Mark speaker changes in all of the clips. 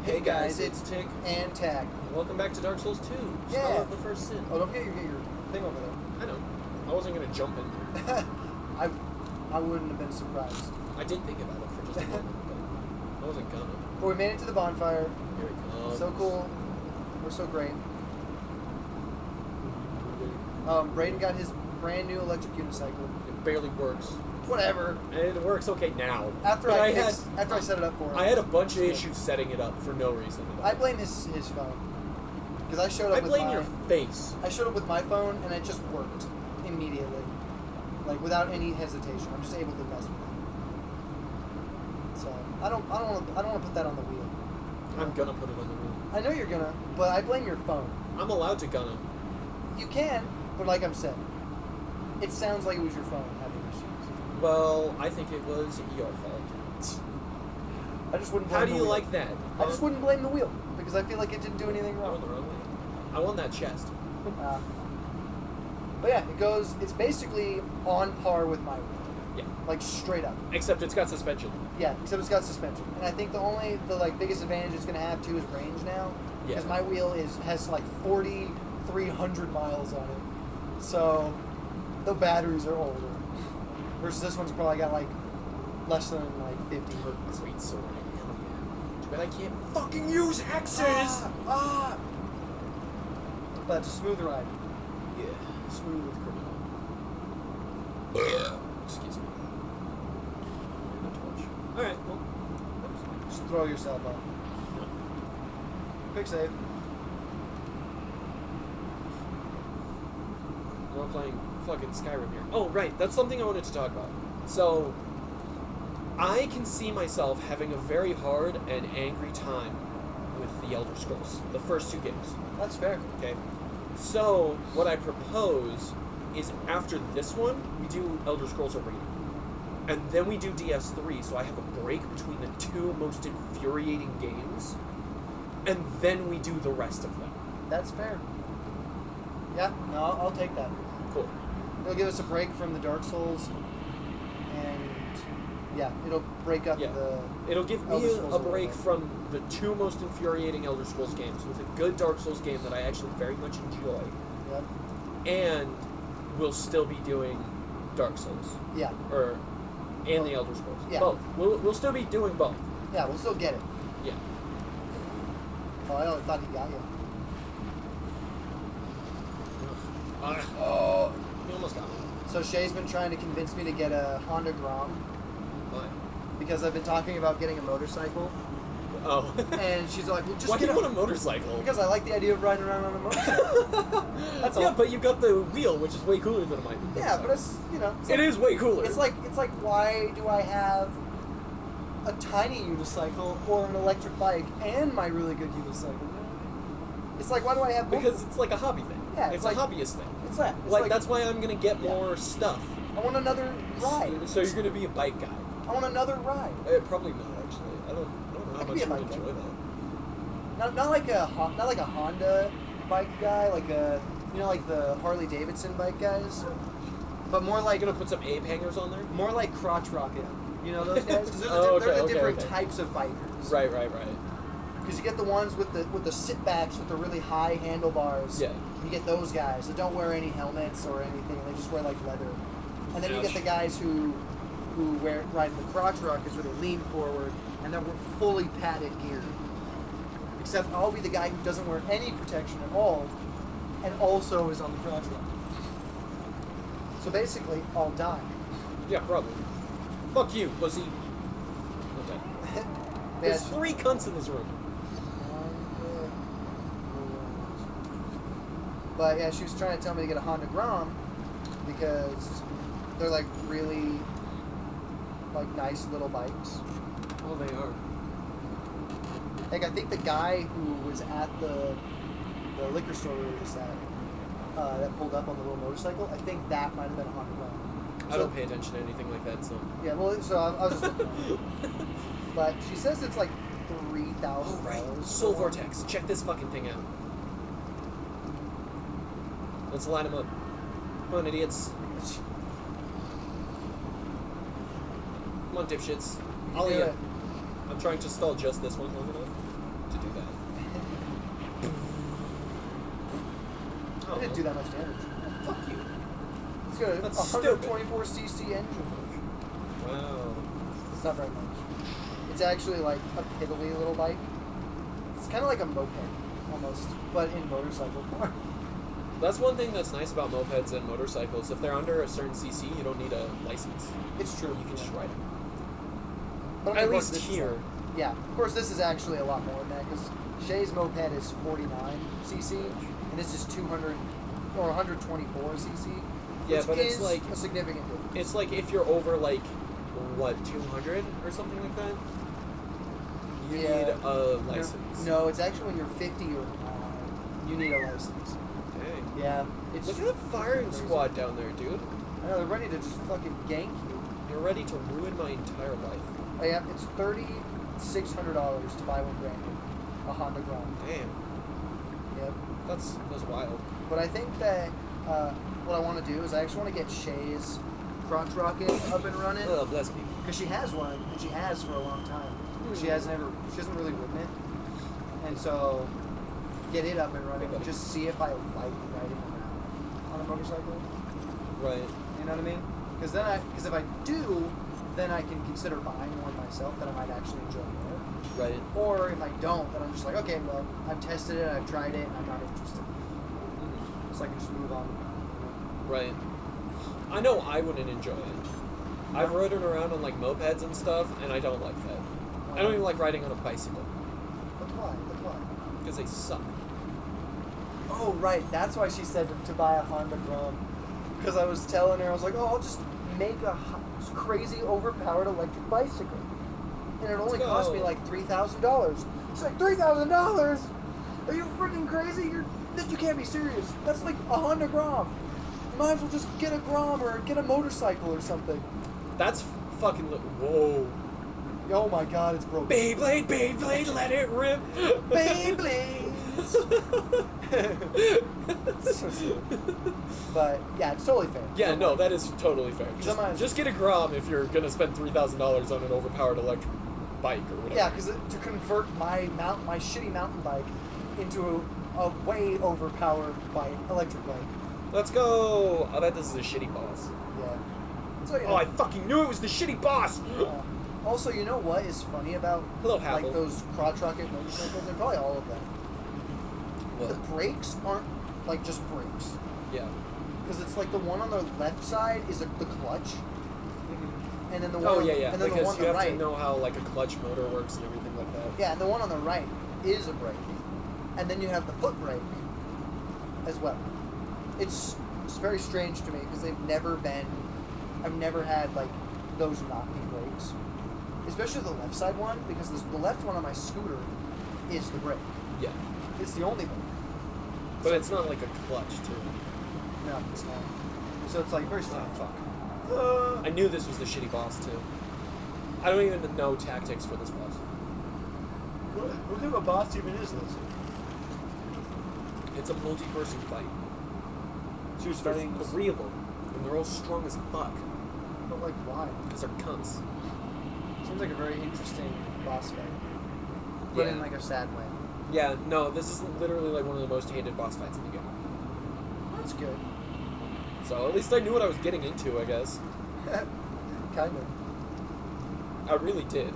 Speaker 1: Hey guys, it's Tick
Speaker 2: and Tag.
Speaker 1: Welcome back to Dark Souls 2.
Speaker 2: Yeah.
Speaker 1: Spell out the first sin.
Speaker 2: Oh, don't forget you get your thing over there.
Speaker 1: I know. I wasn't going to jump in there.
Speaker 2: I wouldn't have been surprised.
Speaker 1: I did think about it for just a moment, but I wasn't gonna.
Speaker 2: But we made it to the bonfire.
Speaker 1: Here it comes.
Speaker 2: So cool. We're so great. Brayden got his brand new electric unicycle.
Speaker 1: It barely works.
Speaker 2: Whatever.
Speaker 1: And it works okay now.
Speaker 2: After I set it up for him.
Speaker 1: I had a bunch of issues setting it up for no reason at all.
Speaker 2: I blame his phone. Because I showed up with
Speaker 1: blame your face.
Speaker 2: I showed up with my phone and it just worked immediately. Like without any hesitation. I'm just able to mess with it. So I don't want to put that on the wheel.
Speaker 1: I'm gonna put it on the wheel.
Speaker 2: I know you're gonna, but I blame your phone.
Speaker 1: I'm allowed to gonna.
Speaker 2: You can, but like I'm saying, it sounds like it was your phone having issues.
Speaker 1: Well, I think it was your fault.
Speaker 2: I just wouldn't blame
Speaker 1: How do
Speaker 2: the
Speaker 1: you
Speaker 2: wheel.
Speaker 1: like that?
Speaker 2: I just wouldn't blame the wheel because I feel like it didn't do anything
Speaker 1: I went the
Speaker 2: wrong.
Speaker 1: wrong way. I won that chest.
Speaker 2: But yeah, it's basically on par with my wheel.
Speaker 1: Yeah.
Speaker 2: Like straight up.
Speaker 1: Except it's got suspension.
Speaker 2: Yeah, except it's got suspension. And I think the biggest advantage it's gonna have too is range now. Because my wheel has like 4,300 miles on it. So the batteries are older. Versus this one's probably got like less than like 50.
Speaker 1: Great sword. Hell yeah. Too bad I can't fucking use hexes!
Speaker 2: But it's a smooth ride.
Speaker 1: Yeah. Smooth criminal. Excuse me. Alright, well.
Speaker 2: Just throw yourself up.
Speaker 1: No.
Speaker 2: Quick save.
Speaker 1: We're playing fucking Skyrim here. Oh, right. That's something I wanted to talk about. So, I can see myself having a very hard and angry time with the Elder Scrolls. The first two games.
Speaker 2: That's fair.
Speaker 1: Okay? So, what I propose is after this one, we do Elder Scrolls Arena. And then we do DS3, so I have a break between the two most infuriating games. And then we do the rest of them.
Speaker 2: That's fair. Yeah, no, I'll take that.
Speaker 1: Cool.
Speaker 2: It'll give us a break from the Dark Souls, and yeah, it'll break up the...
Speaker 1: It'll give me
Speaker 2: Elder Scrolls
Speaker 1: a break
Speaker 2: bit.
Speaker 1: from the two most infuriating Elder Scrolls games with a good Dark Souls game that I actually very much enjoy.
Speaker 2: Yep.
Speaker 1: And we'll still be doing Dark Souls.
Speaker 2: Yeah.
Speaker 1: And the Elder Scrolls.
Speaker 2: Yeah.
Speaker 1: Both. We'll still be doing both.
Speaker 2: Yeah, we'll still get it.
Speaker 1: Yeah.
Speaker 2: Oh, I thought he got you.
Speaker 1: You almost got me.
Speaker 2: So Shay's been trying to convince me to get a Honda Grom
Speaker 1: Why?
Speaker 2: because I've been talking about getting a motorcycle,
Speaker 1: Oh.
Speaker 2: and she's like, "Well, just
Speaker 1: Why do
Speaker 2: get
Speaker 1: you want a motorcycle?
Speaker 2: because I like the idea of riding around on a motorcycle." That's all.
Speaker 1: Yeah, but you've got the wheel, which is way cooler than my motorcycle.
Speaker 2: Yeah, but it's it's
Speaker 1: It is way cooler.
Speaker 2: It's like why do I have a tiny unicycle or an electric bike and my really good unicycle? It's like why do I have both?
Speaker 1: Because it's like a hobby thing.
Speaker 2: Yeah,
Speaker 1: it's
Speaker 2: it's
Speaker 1: a
Speaker 2: like-
Speaker 1: hobbyist thing.
Speaker 2: It's that. It's
Speaker 1: Like that's why I'm gonna get more stuff.
Speaker 2: I want another ride.
Speaker 1: So you're gonna be a bike guy?
Speaker 2: I want another ride.
Speaker 1: Probably not actually. I don't know
Speaker 2: I
Speaker 1: how
Speaker 2: could
Speaker 1: much
Speaker 2: be a
Speaker 1: you would
Speaker 2: bike guy.
Speaker 1: enjoy that.
Speaker 2: Not like a Honda bike guy, like like the Harley Davidson bike guys, but more like
Speaker 1: You're gonna put some ape hangers on there?
Speaker 2: more like crotch rocket. You know those guys? Because they're the different types of bikers.
Speaker 1: Right.
Speaker 2: Because you get the ones with the sit backs with the really high handlebars.
Speaker 1: Yeah.
Speaker 2: You get those guys that don't wear any helmets or anything. They just wear like leather. And then you get the guys who ride the crotch rockets where they lean forward and they're fully padded gear. Except I'll be the guy who doesn't wear any protection at all and also is on the crotch rocket. So basically, I'll die.
Speaker 1: Yeah, probably. Fuck you, pussy. Okay. There's 3 cunts in this room.
Speaker 2: But yeah, she was trying to tell me to get a Honda Grom because they're like really like nice little bikes.
Speaker 1: Oh, they are.
Speaker 2: Like I think the guy who was at the liquor store we were just at that pulled up on the little motorcycle, I think that might have been a Honda Grom.
Speaker 1: I don't pay attention to anything like that, so.
Speaker 2: Yeah, well, so I was just looking. But she says it's like $3,000.
Speaker 1: Oh, right. Soul Vortex. Check this fucking thing out. Let's line them up. Come on, idiots. Come on, dipshits. I'll
Speaker 2: do
Speaker 1: eat
Speaker 2: it.
Speaker 1: it. I'm trying to stall just this one long enough to do
Speaker 2: It didn't do that much damage.
Speaker 1: Fuck you.
Speaker 2: It's got a
Speaker 1: That's
Speaker 2: 124cc engine.
Speaker 1: Wow.
Speaker 2: It's not very much. It's actually like a piddly little bike. It's kind of like a moped, almost, but in motorcycle form.
Speaker 1: That's one thing that's nice about mopeds and motorcycles. If they're under a certain CC, you don't need a license.
Speaker 2: It's true.
Speaker 1: You can just ride them.
Speaker 2: But
Speaker 1: At
Speaker 2: of course
Speaker 1: least
Speaker 2: this is
Speaker 1: here.
Speaker 2: like- yeah, of course this is actually a lot more than that because Shay's moped is 49cc and this is 200 or 124cc.
Speaker 1: Yeah,
Speaker 2: which
Speaker 1: but it's
Speaker 2: is
Speaker 1: like-
Speaker 2: a significant difference.
Speaker 1: It's like if you're over like, what, 200 or something like that? You
Speaker 2: Yeah.
Speaker 1: need a license.
Speaker 2: No, it's actually when you're 50 or you need a license.
Speaker 1: Dang.
Speaker 2: Yeah, it's
Speaker 1: Look at the firing
Speaker 2: crazy.
Speaker 1: squad down there, dude.
Speaker 2: I know they're ready to just fucking gank you.
Speaker 1: You're ready to ruin my entire life.
Speaker 2: Oh, yeah, it's $3,600 to buy one brand new, a Honda Grom.
Speaker 1: Damn.
Speaker 2: Yep.
Speaker 1: That's wild.
Speaker 2: But I think that what I want to do is I actually want to get Shay's crotch rocket up and running
Speaker 1: Oh, bless me.
Speaker 2: because she has one and she has for a long time. She hasn't really ridden it, and so get it up and running and just see if I like riding around on a motorcycle.
Speaker 1: Right.
Speaker 2: You know what I mean? Because if I do, then I can consider buying one myself that I might actually enjoy more.
Speaker 1: Right.
Speaker 2: Or if I don't, then I'm just like, okay, well, I've tested it, I've tried it, and I'm not interested. So I can just move on.
Speaker 1: Right. I know I wouldn't enjoy it. I've ridden around on like mopeds and stuff, and I don't like that. I don't even like riding on a bicycle
Speaker 2: But why? But why?
Speaker 1: because they suck.
Speaker 2: Oh, right. That's why she said to buy a Honda Grom. Because I was telling her, I was like, oh, I'll just make a crazy overpowered electric bicycle. And it only
Speaker 1: Let's
Speaker 2: cost
Speaker 1: go.
Speaker 2: me like $3,000. She's like, $3,000? Are you freaking crazy? You can't be serious. That's like a Honda Grom. You might as well just get a Grom or get a motorcycle or something.
Speaker 1: That's fucking whoa.
Speaker 2: Oh my god, it's broken.
Speaker 1: Beyblade, Beyblade, let it rip.
Speaker 2: Beyblades! So silly. But yeah, it's totally fair.
Speaker 1: Yeah, no, that is totally fair.
Speaker 2: Sometimes-
Speaker 1: Just get a Grom if you're gonna spend $3,000 on an overpowered electric bike or whatever.
Speaker 2: Yeah, because to convert my shitty mountain bike into a way overpowered electric bike.
Speaker 1: Let's go. I bet this is a shitty boss.
Speaker 2: Yeah. So, you know,
Speaker 1: Oh, I fucking knew it was the shitty boss.
Speaker 2: also, you know what is funny about
Speaker 1: Hello,
Speaker 2: like
Speaker 1: Havel.
Speaker 2: those crotch rocket motorcycles, and probably all of them?
Speaker 1: What?
Speaker 2: The brakes aren't like just brakes.
Speaker 1: Yeah.
Speaker 2: Because it's like the one on the left side is the clutch, and then the one
Speaker 1: Oh
Speaker 2: on,
Speaker 1: yeah, yeah.
Speaker 2: and then the
Speaker 1: Because
Speaker 2: one on
Speaker 1: you
Speaker 2: the
Speaker 1: have
Speaker 2: right.
Speaker 1: to know how like a clutch motor works and everything like that.
Speaker 2: Yeah, and the one on the right is a brake, and then you have the foot brake as well. It's very strange to me because I've never had like those not be brakes, especially the left side one because the left one on my scooter is the brake.
Speaker 1: Yeah.
Speaker 2: It's the only one.
Speaker 1: But it's not like a clutch too.
Speaker 2: No, it's not. So it's like very
Speaker 1: Oh
Speaker 2: strange.
Speaker 1: fuck. I knew this was the shitty boss too. I don't even know tactics for this boss.
Speaker 2: What kind of a boss even is this?
Speaker 1: It's a multi-person fight.
Speaker 2: She was
Speaker 1: There's
Speaker 2: fighting
Speaker 1: 3 of them, and they're all strong as fuck
Speaker 2: but like why?
Speaker 1: because they're cunts.
Speaker 2: Seems like a very interesting boss fight, but
Speaker 1: Yeah.
Speaker 2: in like a sad way.
Speaker 1: Yeah, no, this is literally like one of the most hated boss fights in the game.
Speaker 2: That's good.
Speaker 1: So at least I knew what I was getting into, I guess.
Speaker 2: Kind of.
Speaker 1: I really did.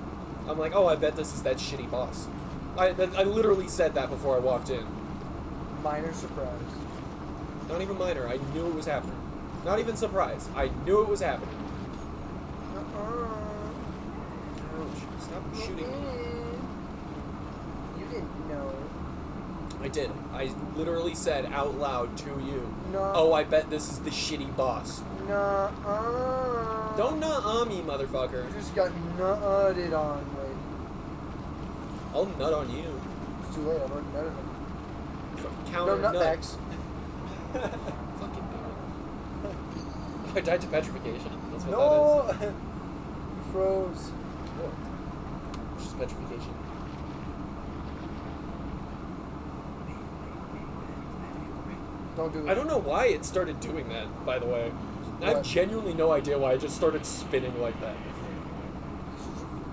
Speaker 1: I'm like, oh, I bet this is that shitty boss. I literally said that before I walked in.
Speaker 2: Minor surprise.
Speaker 1: Not even minor. I knew it was happening. Not even surprised. I knew it was happening. Ouch. Stop shooting me.
Speaker 2: You didn't know.
Speaker 1: I did. I literally said out loud to you,
Speaker 2: No.
Speaker 1: oh, I bet this is the shitty boss.
Speaker 2: No.
Speaker 1: Don't nuh-uh me, motherfucker.
Speaker 2: You just got nutted on. Wait.
Speaker 1: I'll nut on you.
Speaker 2: It's too late. I've already nutted him.
Speaker 1: Counter
Speaker 2: No
Speaker 1: nut.
Speaker 2: nutbacks.
Speaker 1: Fucking do it. I died to petrification. That's what
Speaker 2: No. You froze.
Speaker 1: that is. What? Just petrification.
Speaker 2: Don't do it.
Speaker 1: I don't know why it started doing that, by the way. I have
Speaker 2: What?
Speaker 1: genuinely no idea why it just started spinning like that.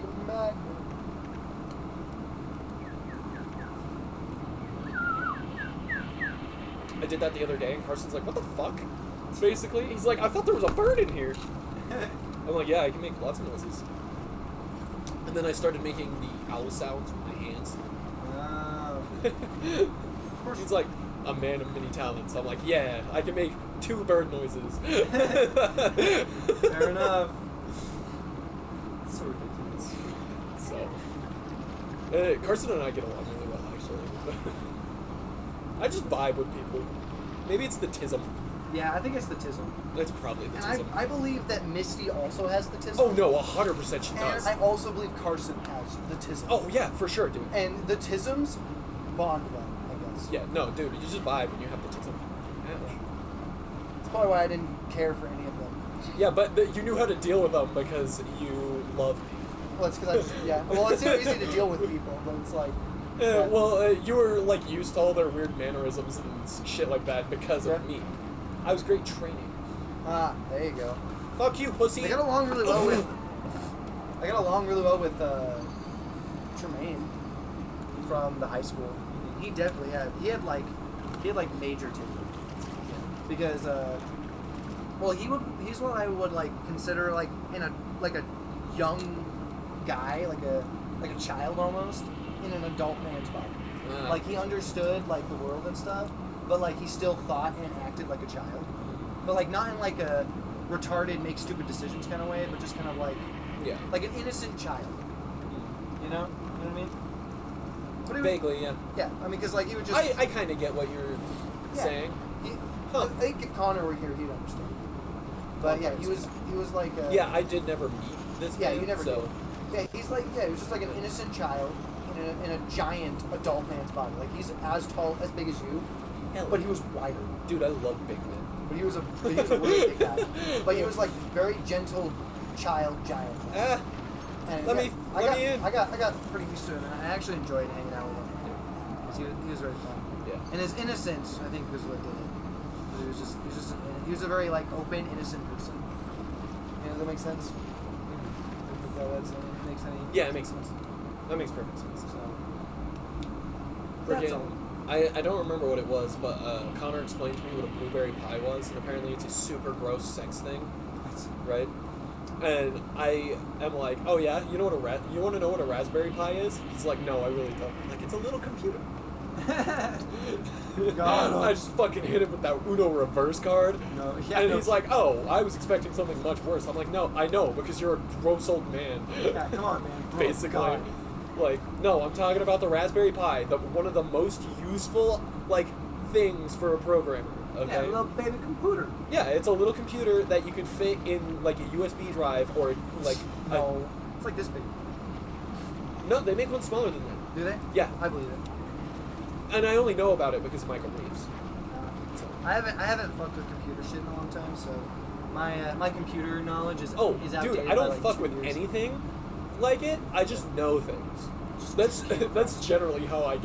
Speaker 2: Fucking mad.
Speaker 1: I did that the other day, and Carson's like, "What the fuck?" Basically, he's like, "I thought there was a bird in here." I'm like, "Yeah, I can make lots of noises." And then I started making the owl sounds with my hands. Of course, he's like a man of many talents. I'm like, "Yeah, I can make 2 bird noises."
Speaker 3: Fair enough. It's so ridiculous.
Speaker 1: So, Carson and I get along really well, actually. I just vibe with people. Maybe it's the tism.
Speaker 2: Yeah, I think it's the tism.
Speaker 1: That's probably the
Speaker 2: And
Speaker 1: tism.
Speaker 2: I believe that Misty also has the tism.
Speaker 1: Oh no, 100% she
Speaker 2: And
Speaker 1: does.
Speaker 2: I also believe Carson has the tism.
Speaker 1: Oh yeah, for sure, dude.
Speaker 2: And the tisms bond well, I guess.
Speaker 1: Yeah, no, dude, you just vibe when you have the tism. Ouch.
Speaker 2: That's probably why I didn't care for any of them.
Speaker 1: Yeah, but you knew how to deal with them because you love me.
Speaker 2: Well, it's because I just, yeah. Well, it's so easy to deal with people, but it's like...
Speaker 1: You were like used to all their weird mannerisms and shit like that because of me. I was great training.
Speaker 2: Ah, there you go.
Speaker 1: Fuck you, pussy.
Speaker 2: I got along really well with... Tremaine from the high school. He definitely had... He had like major tism. Because, well, he's what I would like consider like a young guy, like a child almost, in an adult man's body. Like he understood like the world and stuff, but like he still thought and acted like a child. But like not in like a retarded, make stupid decisions kind of way, but just kind of like like an innocent child. You know what I mean? But he was-
Speaker 1: Vaguely, yeah.
Speaker 2: Yeah, I mean, because like he would just.
Speaker 1: I kind of get what you're saying.
Speaker 2: I think if Connor were here, he'd understand. But yeah, he was like.
Speaker 1: Yeah, I did never meet this
Speaker 2: Yeah,
Speaker 1: man,
Speaker 2: you never
Speaker 1: so.
Speaker 2: did. Yeah, he was just like an innocent child in a giant adult man's body. Like he's as tall, as big as you, but he was wider.
Speaker 1: Dude, I love big men.
Speaker 2: But he was a really big guy. But he was like very gentle child giant. And
Speaker 1: Let me in.
Speaker 2: I got pretty used to him, and I actually enjoyed hanging out with him. Because he was very fun.
Speaker 1: Yeah.
Speaker 2: And his innocence, I think, was what did it. He was a very like open, innocent person. You know, does that make sense? Makes any.
Speaker 1: Yeah, it makes sense. That makes perfect sense.
Speaker 2: So. That's all.
Speaker 1: Freaking, I don't remember what it was, but Connor explained to me what a blueberry pie was, and apparently it's a super gross sex thing, right? And I am like, oh yeah, you know what you want to know what a raspberry pie is? He's like, no, I really don't. I'm like, it's a little computer.
Speaker 2: God,
Speaker 1: I just fucking hit him with that Uno reverse card.
Speaker 2: No,
Speaker 1: And he's like, oh, I was expecting something much worse. I'm like, no, I know, because you're a gross old man.
Speaker 2: Yeah, come on, man. Bro,
Speaker 1: Basically.
Speaker 2: God.
Speaker 1: Like, no, I'm talking about the Raspberry Pi, one of the most useful, like, things for a programmer. Okay?
Speaker 2: Yeah, a little baby computer.
Speaker 1: Yeah, it's a little computer that you could fit in, like, a USB drive or, like...
Speaker 2: No, it's like this big.
Speaker 1: No, they make one smaller than that.
Speaker 2: Do they?
Speaker 1: Yeah.
Speaker 2: I believe it.
Speaker 1: And I only know about it because of Michael Reeves. So.
Speaker 2: I haven't fucked with computer shit in a long time, so my computer knowledge is outdated.
Speaker 1: Dude, I don't
Speaker 2: by, like,
Speaker 1: fuck
Speaker 2: 2
Speaker 1: with
Speaker 2: years.
Speaker 1: anything like it. I just know things. That's generally how I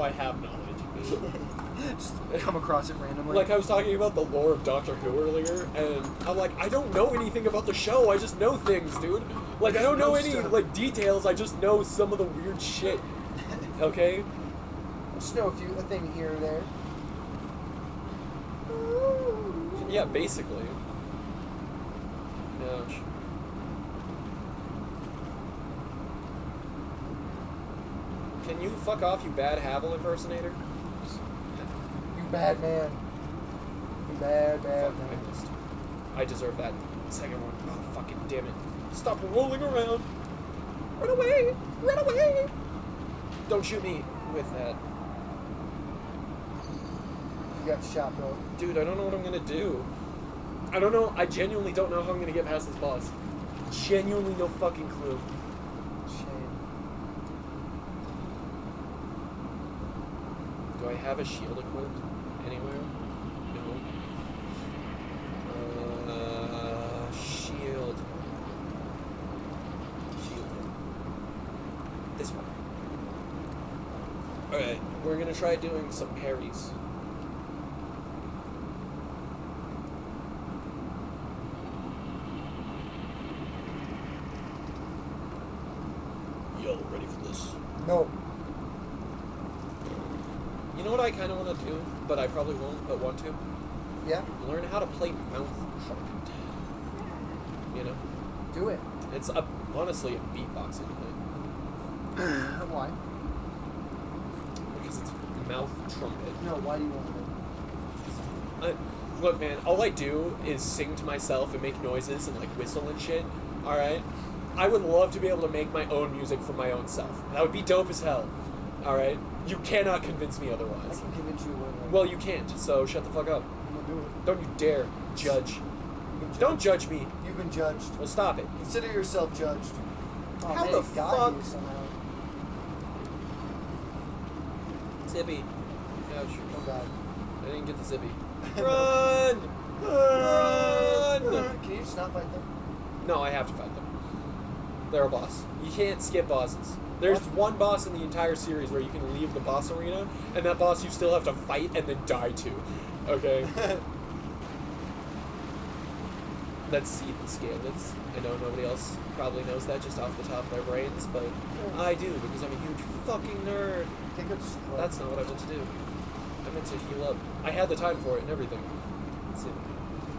Speaker 1: have knowledge.
Speaker 2: Just come across it randomly.
Speaker 1: Like I was talking about the lore of Doctor Who earlier, and I'm like, I don't know anything about the show. I just know things, dude. Like I don't know any like details. I just know some of the weird shit. Okay.
Speaker 2: Just know a thing here or there.
Speaker 1: Yeah, basically. Ouch. Can you fuck off, you bad Havel impersonator?
Speaker 2: You bad man. You bad
Speaker 1: Fuck,
Speaker 2: man.
Speaker 1: I missed. I deserve that second one. Oh, fucking damn it. Stop rolling around. Run away! Run away! Don't shoot me with that.
Speaker 2: You got shot, bro.
Speaker 1: Dude, I don't know what I'm gonna do. I don't know. I genuinely don't know how I'm gonna get past this boss. Genuinely no fucking clue.
Speaker 2: Shame.
Speaker 1: Do I have a shield equipped anywhere? No. Shield. Shield. This one. Alright, we're gonna try doing some parries. Y'all ready for this?
Speaker 2: No.
Speaker 1: You know what I kind of want to do, but I probably won't, but want to?
Speaker 2: Yeah,
Speaker 1: Learn how to play mouth trumpet. You know?
Speaker 2: do it.
Speaker 1: It's honestly a beatboxing thing.
Speaker 2: Why?
Speaker 1: Because it's mouth trumpet.
Speaker 2: No, why do you want to?
Speaker 1: Look, man, all I do is sing to myself and make noises and, like, whistle and shit, alright? I would love to be able to make my own music for my own self. That would be dope as hell, alright? You cannot convince me
Speaker 2: I
Speaker 1: otherwise.
Speaker 2: can convince you of
Speaker 1: Well, you can't, so shut the fuck up.
Speaker 2: I'm gonna do it.
Speaker 1: Don't you dare judge.
Speaker 2: You've been
Speaker 1: Don't
Speaker 2: judged.
Speaker 1: judge me.
Speaker 2: You've been judged.
Speaker 1: Well, stop it.
Speaker 2: Consider yourself judged. Oh,
Speaker 1: How
Speaker 2: man,
Speaker 1: the
Speaker 2: it got
Speaker 1: fuck?
Speaker 2: you somehow.
Speaker 1: Zippy. Ouch.
Speaker 2: Oh god.
Speaker 1: I didn't get the zippy. Run! Run!
Speaker 2: Can you just not fight them?
Speaker 1: No, I have to fight them. They're a boss. You can't skip bosses. There's one boss in the entire series where you can leave the boss arena, and that boss you still have to fight and then die to. Okay? That's Seed and Scaleless. I know nobody else probably knows that just off the top of their brains, but I do because I'm a huge fucking nerd.
Speaker 2: Kick it slow.
Speaker 1: That's not what I meant to do. I meant to heal up. I had the time for it and everything. See,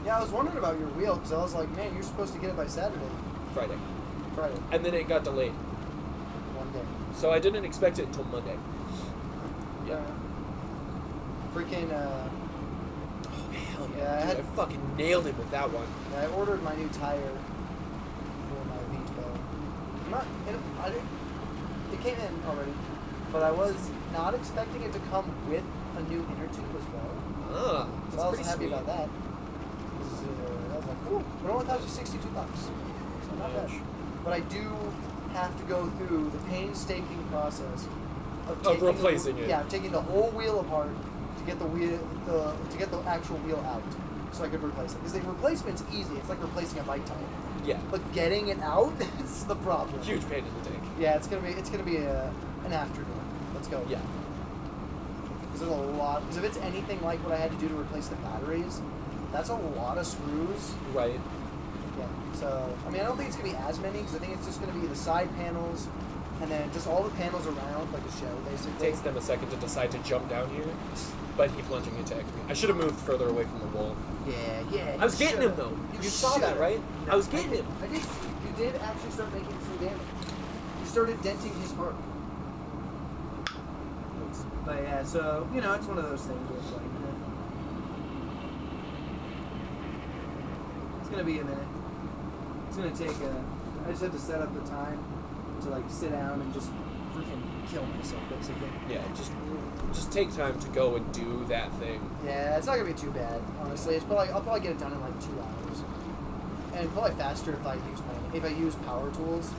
Speaker 2: Yeah, I was wondering about your wheel because I was like, man, you're supposed to get it by Saturday,
Speaker 1: Friday.
Speaker 2: Friday,
Speaker 1: And then it got delayed.
Speaker 2: one day.
Speaker 1: So I didn't expect it until Monday. Yeah.
Speaker 2: Freaking.
Speaker 1: Oh, hell
Speaker 2: Yeah,
Speaker 1: yeah.
Speaker 2: I had-
Speaker 1: Dude, I fucking nailed it with that one.
Speaker 2: Yeah, I ordered my new tire for my Vito. I'm not. I didn't. It came in already, but I was not expecting it to come with a new inner tube as well.
Speaker 1: Ah,
Speaker 2: So
Speaker 1: that's
Speaker 2: I was
Speaker 1: pretty
Speaker 2: happy
Speaker 1: sweet.
Speaker 2: about that. 'Cause, I was like, cool. But it only cost you $62. So not bad.
Speaker 1: Ouch.
Speaker 2: But I do have to go through the painstaking process of
Speaker 1: Of replacing it.
Speaker 2: Yeah, taking the whole wheel apart to get the to get the actual wheel out, so I could replace it. Because the replacement's easy. It's like replacing a bike tire.
Speaker 1: Yeah.
Speaker 2: But getting it out is the problem.
Speaker 1: Huge pain in the dick.
Speaker 2: Yeah, it's gonna be an afternoon. Let's go.
Speaker 1: Yeah.
Speaker 2: Because there's a lot. Because if it's anything like what I had to do to replace the batteries, that's a lot of screws.
Speaker 1: Right.
Speaker 2: Yeah. So I mean, I don't think it's gonna be as many because I think it's just gonna be the side panels, and then just all the panels around, like a shell, basically.
Speaker 1: It takes them a second to decide to jump down here, but he plunging attacked me. I should have moved further away from the wall.
Speaker 2: Yeah.
Speaker 1: I was
Speaker 2: you
Speaker 1: getting him,
Speaker 2: should've.
Speaker 1: though. You saw that,
Speaker 2: should've.
Speaker 1: right? I was getting him.
Speaker 2: I did. You did actually start making some damage. You started denting his heart. But yeah, so it's one of those things where it's like, it's gonna be a minute. It's gonna take I just have to set up the time to like sit down and just freaking kill myself, basically.
Speaker 1: Yeah, just take time to go and do that thing.
Speaker 2: Yeah, it's not gonna be too bad, honestly. I'll probably get it done in like 2 hours, and probably faster if I use power tools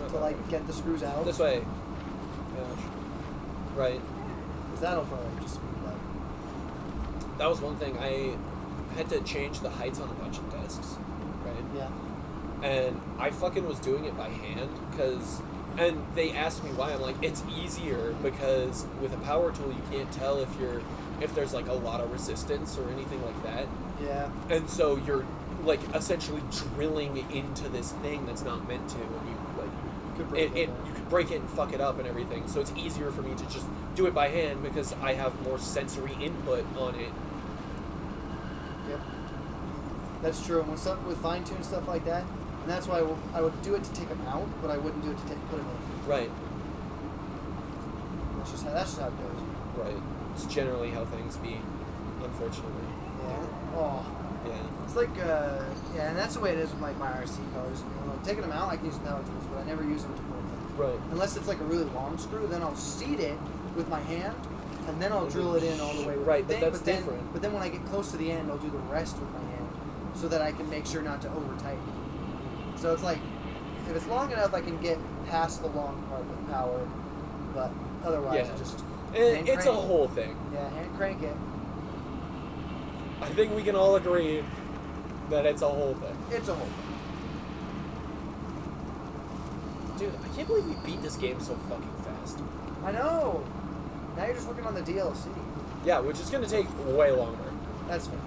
Speaker 2: to like get the screws out.
Speaker 1: This way. Gosh. Right.
Speaker 2: Because that'll probably just speed it up.
Speaker 1: That was one thing. I had to change the heights on a bunch of desks, right?
Speaker 2: Yeah.
Speaker 1: And I fucking was doing it by hand and they asked me why. I'm like, it's easier because with a power tool you can't tell if there's like a lot of resistance or anything like that.
Speaker 2: Yeah.
Speaker 1: And so you're like essentially drilling into this thing that's not meant to, and you
Speaker 2: Could break
Speaker 1: you could break it and fuck it up and everything. So it's easier for me to just do it by hand because I have more sensory input on it.
Speaker 2: Yep. That's true. And with fine-tuned stuff like that, and that's why I would do it to take them out, but I wouldn't do it to put them in.
Speaker 1: Right.
Speaker 2: That's just how it goes.
Speaker 1: Right. It's generally how things be, unfortunately.
Speaker 2: Yeah. Oh.
Speaker 1: Yeah.
Speaker 2: It's like, and that's the way it is with my RC cars. Taking them out, I can use power tools, but I never use them to put them in.
Speaker 1: Right.
Speaker 2: Unless it's like a really long screw, then I'll seat it with my hand, and then I'll drill it in all the way. With
Speaker 1: Right,
Speaker 2: the
Speaker 1: but
Speaker 2: thing,
Speaker 1: that's
Speaker 2: then,
Speaker 1: different.
Speaker 2: But then when I get close to the end, I'll do the rest with my hand, so that I can make sure not to over tighten. So it's like, if it's long enough, I can get past the long part with power, but otherwise,
Speaker 1: Yeah.
Speaker 2: just
Speaker 1: It's a
Speaker 2: crank it.
Speaker 1: whole thing.
Speaker 2: Yeah, hand crank it.
Speaker 1: I think we can all agree that it's a whole thing.
Speaker 2: It's a whole thing.
Speaker 1: Dude, I can't believe we beat this game so fucking fast.
Speaker 2: I know. Now you're just working on the DLC.
Speaker 1: Yeah, which is going to take way longer,
Speaker 2: That's fine.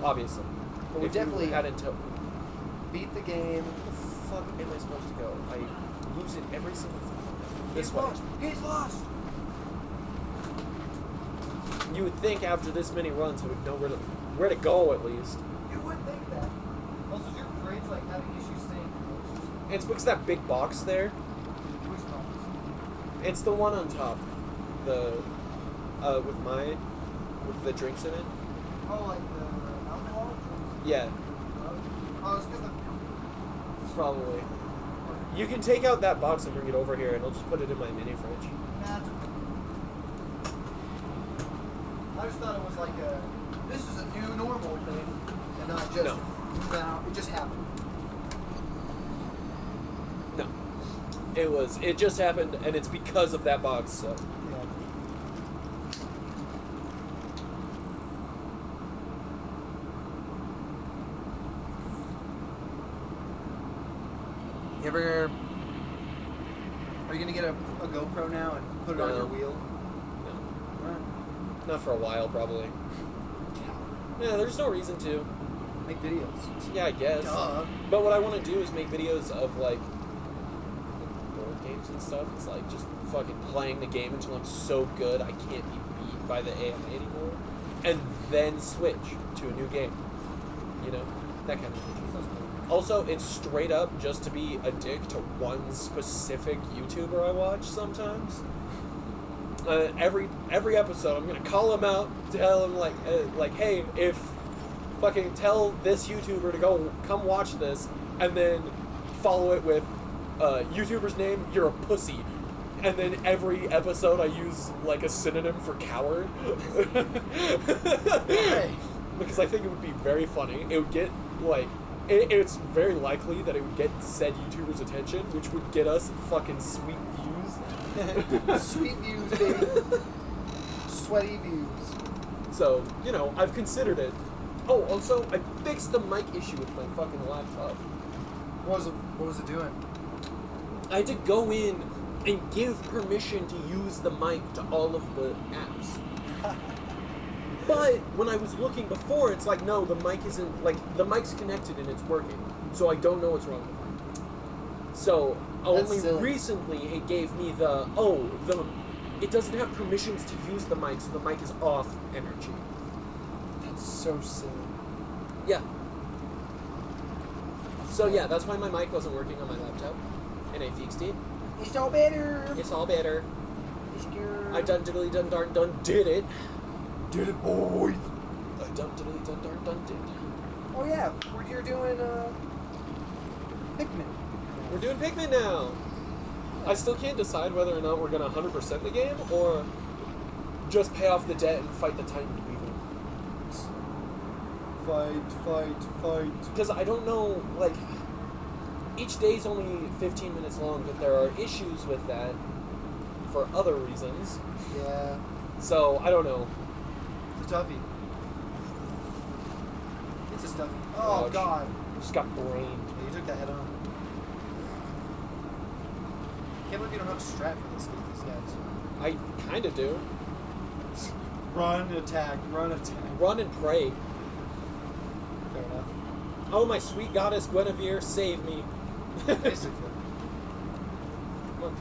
Speaker 1: obviously.
Speaker 2: But we
Speaker 1: If you
Speaker 2: definitely
Speaker 1: hadn't
Speaker 2: beat the game.
Speaker 1: Where the fuck am I supposed to go? I lose it every single time. This
Speaker 2: He's
Speaker 1: way.
Speaker 2: lost. He's lost.
Speaker 1: You would think after this many runs, I would know where to go at least.
Speaker 2: You would think that. Also, is your fridge like having issues staying closed?
Speaker 1: It's because that big box there.
Speaker 2: Which box?
Speaker 1: It's the one on top. The with the drinks in it.
Speaker 2: Oh, like the alcohol drinks?
Speaker 1: Yeah,
Speaker 2: Oh, it's because the.
Speaker 1: probably. You can take out that box and bring it over here, and I'll just put it in my mini fridge.
Speaker 2: Nah, it's okay. I just thought it was like this is a new normal thing, and not just.
Speaker 1: No.
Speaker 2: No, it just happened.
Speaker 1: No, it just happened, and it's because of that box. So.
Speaker 2: Yeah. You ever? Are you gonna get a GoPro now and put it on
Speaker 1: No.
Speaker 2: your wheel?
Speaker 1: No,
Speaker 2: What?
Speaker 1: not for a while, probably. Yeah, there's no reason to.
Speaker 2: Make videos.
Speaker 1: Yeah, I guess.
Speaker 2: Duh.
Speaker 1: But what I want to do is make videos of like board games and stuff. It's like just fucking playing the game until I'm so good I can't be beat by the AI anymore, and then switch to a new game. You know, that kind of thing. Also, it's straight up just to be a dick to one specific YouTuber I watch sometimes. Every episode, I'm gonna call him out, tell him like, hey, if fucking tell this YouTuber to come watch this, and then follow it with YouTuber's name, you're a pussy. And then every episode I use like a synonym for coward.
Speaker 2: Hey.
Speaker 1: Because I think it would be very funny. It would get like it's very likely that it would get said YouTuber's attention, which would get us fucking sweet views.
Speaker 2: Sweet views, baby. Sweaty views.
Speaker 1: So, you know, I've considered it. Oh, also, I fixed the mic issue with my fucking laptop.
Speaker 2: What was it doing?
Speaker 1: I had to go in and give permission to use the mic to all of the apps. But when I was looking before, it's like, no, the mic isn't, like, the mic's connected and it's working. So I don't know what's wrong with it. So only
Speaker 2: silly.
Speaker 1: recently it gave me it doesn't have permissions to use the mic, so the mic is off energy.
Speaker 2: That's so silly.
Speaker 1: Yeah. So yeah, that's why my mic wasn't working on my laptop. And I fixed it.
Speaker 2: It's all better.
Speaker 1: It's all better.
Speaker 2: It's good.
Speaker 1: I done diddly done darn done did it.
Speaker 2: did it, boys.
Speaker 1: I done diddly done darn done did.
Speaker 2: Oh yeah, you're doing Pikmin.
Speaker 1: We're doing Pikmin now. I still can't decide whether or not we're gonna 100% the game or just pay off the debt and fight the Titan Weevil.
Speaker 2: Fight.
Speaker 1: Because I don't know, like, each day's only 15 minutes long, but there are issues with that for other reasons.
Speaker 2: Yeah.
Speaker 1: So, I don't know.
Speaker 2: It's a toughie. It's a toughie. Oh,
Speaker 1: Ouch.
Speaker 2: God.
Speaker 1: Just got brained.
Speaker 2: Yeah, you took that head on. Can't believe you don't have a strat for this with these guys.
Speaker 1: I kind of do.
Speaker 2: Run, attack, run, attack.
Speaker 1: Run and pray.
Speaker 2: Fair enough.
Speaker 1: Oh, my sweet goddess Guinevere, save me.
Speaker 2: Basically.
Speaker 1: Come on.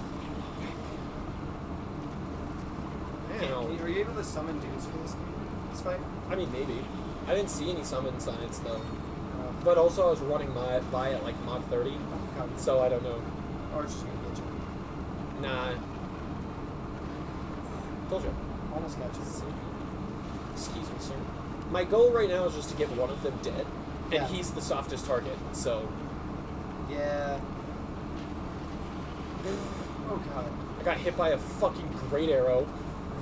Speaker 2: Man,
Speaker 1: Ow.
Speaker 2: were you able to summon dudes for this game? This fight?
Speaker 1: I mean, maybe. I didn't see any summon signs, though.
Speaker 2: Oh.
Speaker 1: But also, I was running by at, like, mod 30,
Speaker 2: God.
Speaker 1: so I don't know.
Speaker 2: Or it's just gonna get you.
Speaker 1: Nah. Told you.
Speaker 2: Almost got you.
Speaker 1: Excuse me, sir. My goal right now is just to get one of them dead, and
Speaker 2: Yeah.
Speaker 1: he's the softest target, so...
Speaker 2: Yeah. Oh, God.
Speaker 1: I got hit by a fucking great arrow.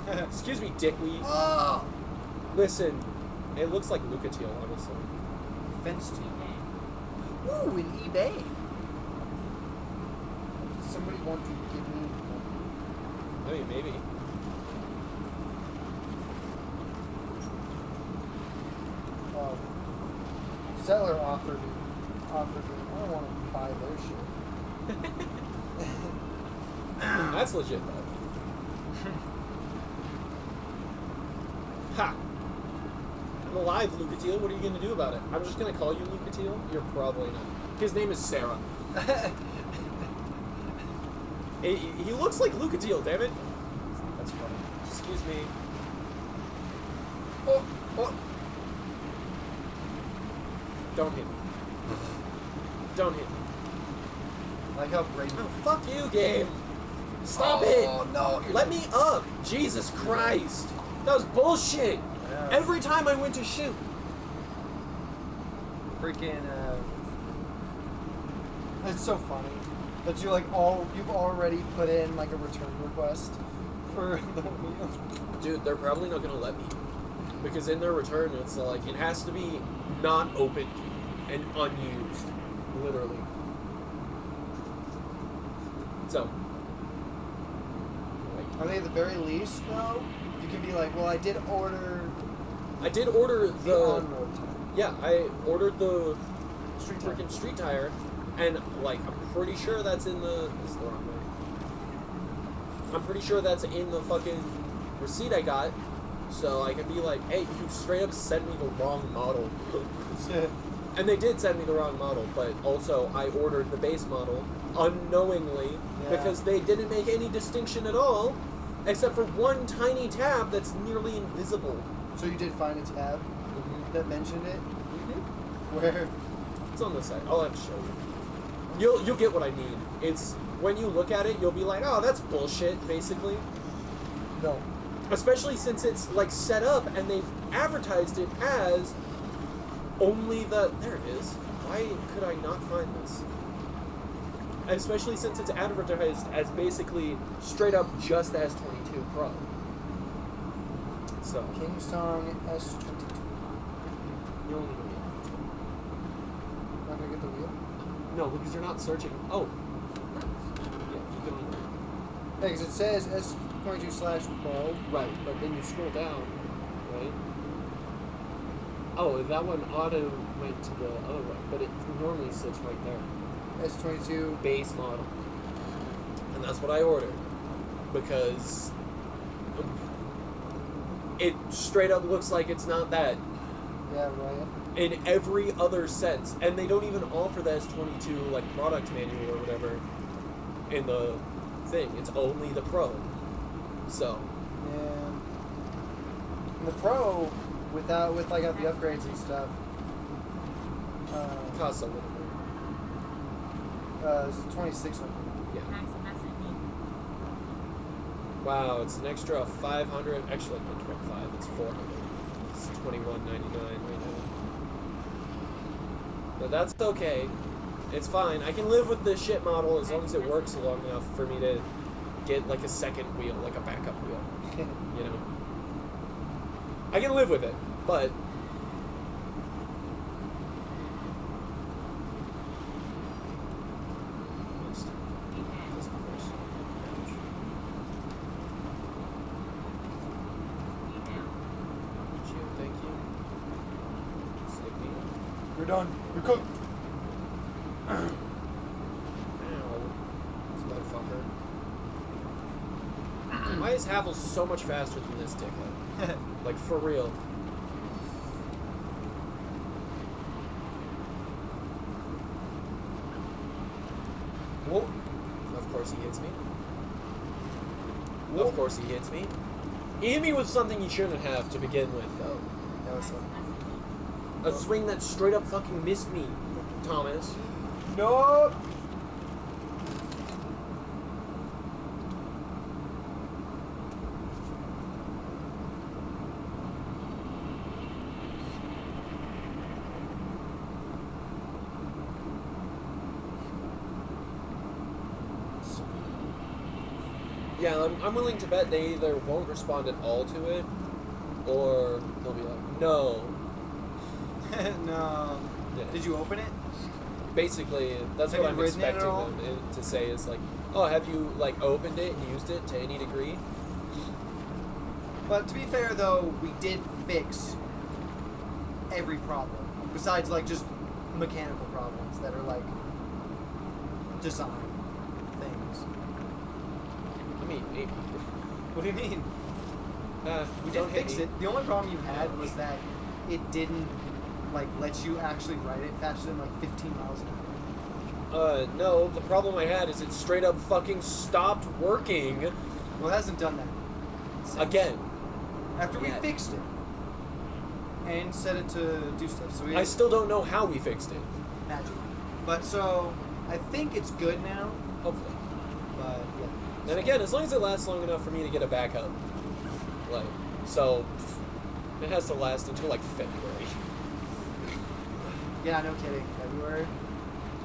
Speaker 1: Excuse me, dickweed.
Speaker 2: Oh!
Speaker 1: Listen, it looks like Lucatiel, honestly.
Speaker 2: Fenced you. Ooh, an eBay. Does somebody want to give me...
Speaker 1: I mean, maybe.
Speaker 2: Seller offered me. I don't want to buy their shit.
Speaker 1: That's legit, though. Ha! I'm alive, Lucatiel. What are you going to do about it? I'm just going to call you Lucatiel? You're probably not. His name is Sarah. He looks like Lucatiel, damn it.
Speaker 2: That's funny.
Speaker 1: Excuse me.
Speaker 2: Oh.
Speaker 1: Don't hit me. Don't hit me.
Speaker 2: Like how Brayden.
Speaker 1: Oh, fuck you, game. Stop
Speaker 2: Oh,
Speaker 1: it.
Speaker 2: no.
Speaker 1: Let me up. Jesus Christ. That was bullshit.
Speaker 2: Yeah.
Speaker 1: Every time I went to shoot.
Speaker 2: Freaking. It's so funny that you've already put in like a return request for the wheel.
Speaker 1: Dude, they're probably not going to let me. Because in their return, it's like, it has to be not opened and unused. Literally. So.
Speaker 2: I think at the very least, though, you can be like, well, I did order
Speaker 1: I did order
Speaker 2: the on-road tire.
Speaker 1: Yeah, I ordered the
Speaker 2: Street tire.
Speaker 1: freaking street tire, and like I'm pretty sure that's in the. This is the wrong way. I'm pretty sure that's in the fucking receipt I got, so I can be like, hey, you straight up sent me the wrong model. And they did send me the wrong model, but also I ordered the base model unknowingly because they didn't make any distinction at all, except for one tiny tab that's nearly invisible.
Speaker 2: So you did find a tab that mentioned it?
Speaker 1: Mm-hmm.
Speaker 2: Where?
Speaker 1: It's on the side. I'll have to show you. You'll get what I mean. It's when you look at it, you'll be like, oh, that's bullshit, basically.
Speaker 2: No.
Speaker 1: Especially since it's like set up and they've advertised it as only the. There it is. Why could I not find this? Especially since it's advertised as basically straight up just S22 Pro. So.
Speaker 2: Kingston S22.
Speaker 1: You only need it.
Speaker 2: Not gonna get the wheel?
Speaker 1: No, because you're not searching. Oh. Yeah, keep going.
Speaker 2: Yeah, because it says S22/Pro.
Speaker 1: Right, but then you scroll down, right? Oh, that one auto went to the other one, but it normally sits right there.
Speaker 2: S22.
Speaker 1: Base model. And that's what I ordered. Because it straight up looks like it's not that
Speaker 2: Yeah, right.
Speaker 1: in every other sense. And they don't even offer the S22 like product manual or whatever in the thing. It's only the Pro. So.
Speaker 2: Yeah. And the Pro, with all the upgrades and stuff,
Speaker 1: Costs a little bit.
Speaker 2: it's $2,600.
Speaker 1: Yeah. Wow, it's an extra 500. Actually, like 25. It's 400. It's $21.99 right now. But that's okay. It's fine. I can live with the shit model as long as it works long enough for me to get like a second wheel, like a backup wheel. You know, I can live with it, but. Thank you. Save me.
Speaker 2: You're done. You're cooked.
Speaker 1: Ow. This motherfucker. Why is Havel so much faster than this dickhead? Like, for real.
Speaker 2: Whoa.
Speaker 1: Of course he hits me.
Speaker 2: Whoa.
Speaker 1: Of course he hits me. He hit me with something he shouldn't have to begin with, though.
Speaker 2: That was fun.
Speaker 1: A swing that straight up fucking missed me, Thomas.
Speaker 2: Nope.
Speaker 1: Yeah, I'm willing to bet they either won't respond at all to it, or they'll be like, no.
Speaker 2: No.
Speaker 1: Yeah.
Speaker 2: Did you open it?
Speaker 1: Basically, that's
Speaker 2: Have
Speaker 1: what
Speaker 2: you
Speaker 1: I'm
Speaker 2: written it at
Speaker 1: expecting
Speaker 2: all?
Speaker 1: them to say is like, oh, have you like opened it and used it to any degree?
Speaker 2: But to be fair, though, we did fix every problem. Besides, like, just mechanical problems that are, like, design things.
Speaker 1: I mean, maybe.
Speaker 2: What do you mean? We did
Speaker 1: Don't hit
Speaker 2: fix
Speaker 1: me.
Speaker 2: it. The only problem you had was that it didn't, like, let you actually write it faster than, like, 15 miles an hour.
Speaker 1: No, the problem I had is it straight up fucking stopped working
Speaker 2: Well, it hasn't done that. since.
Speaker 1: again.
Speaker 2: After we
Speaker 1: Yeah.
Speaker 2: fixed it. and set it to do stuff. So we
Speaker 1: I still don't know how we fixed it.
Speaker 2: magic. But so I think it's good now.
Speaker 1: Hopefully.
Speaker 2: But yeah.
Speaker 1: And again, as long as it lasts long enough for me to get a backup, like, so it has to last until like February.
Speaker 2: Yeah, no kidding. February.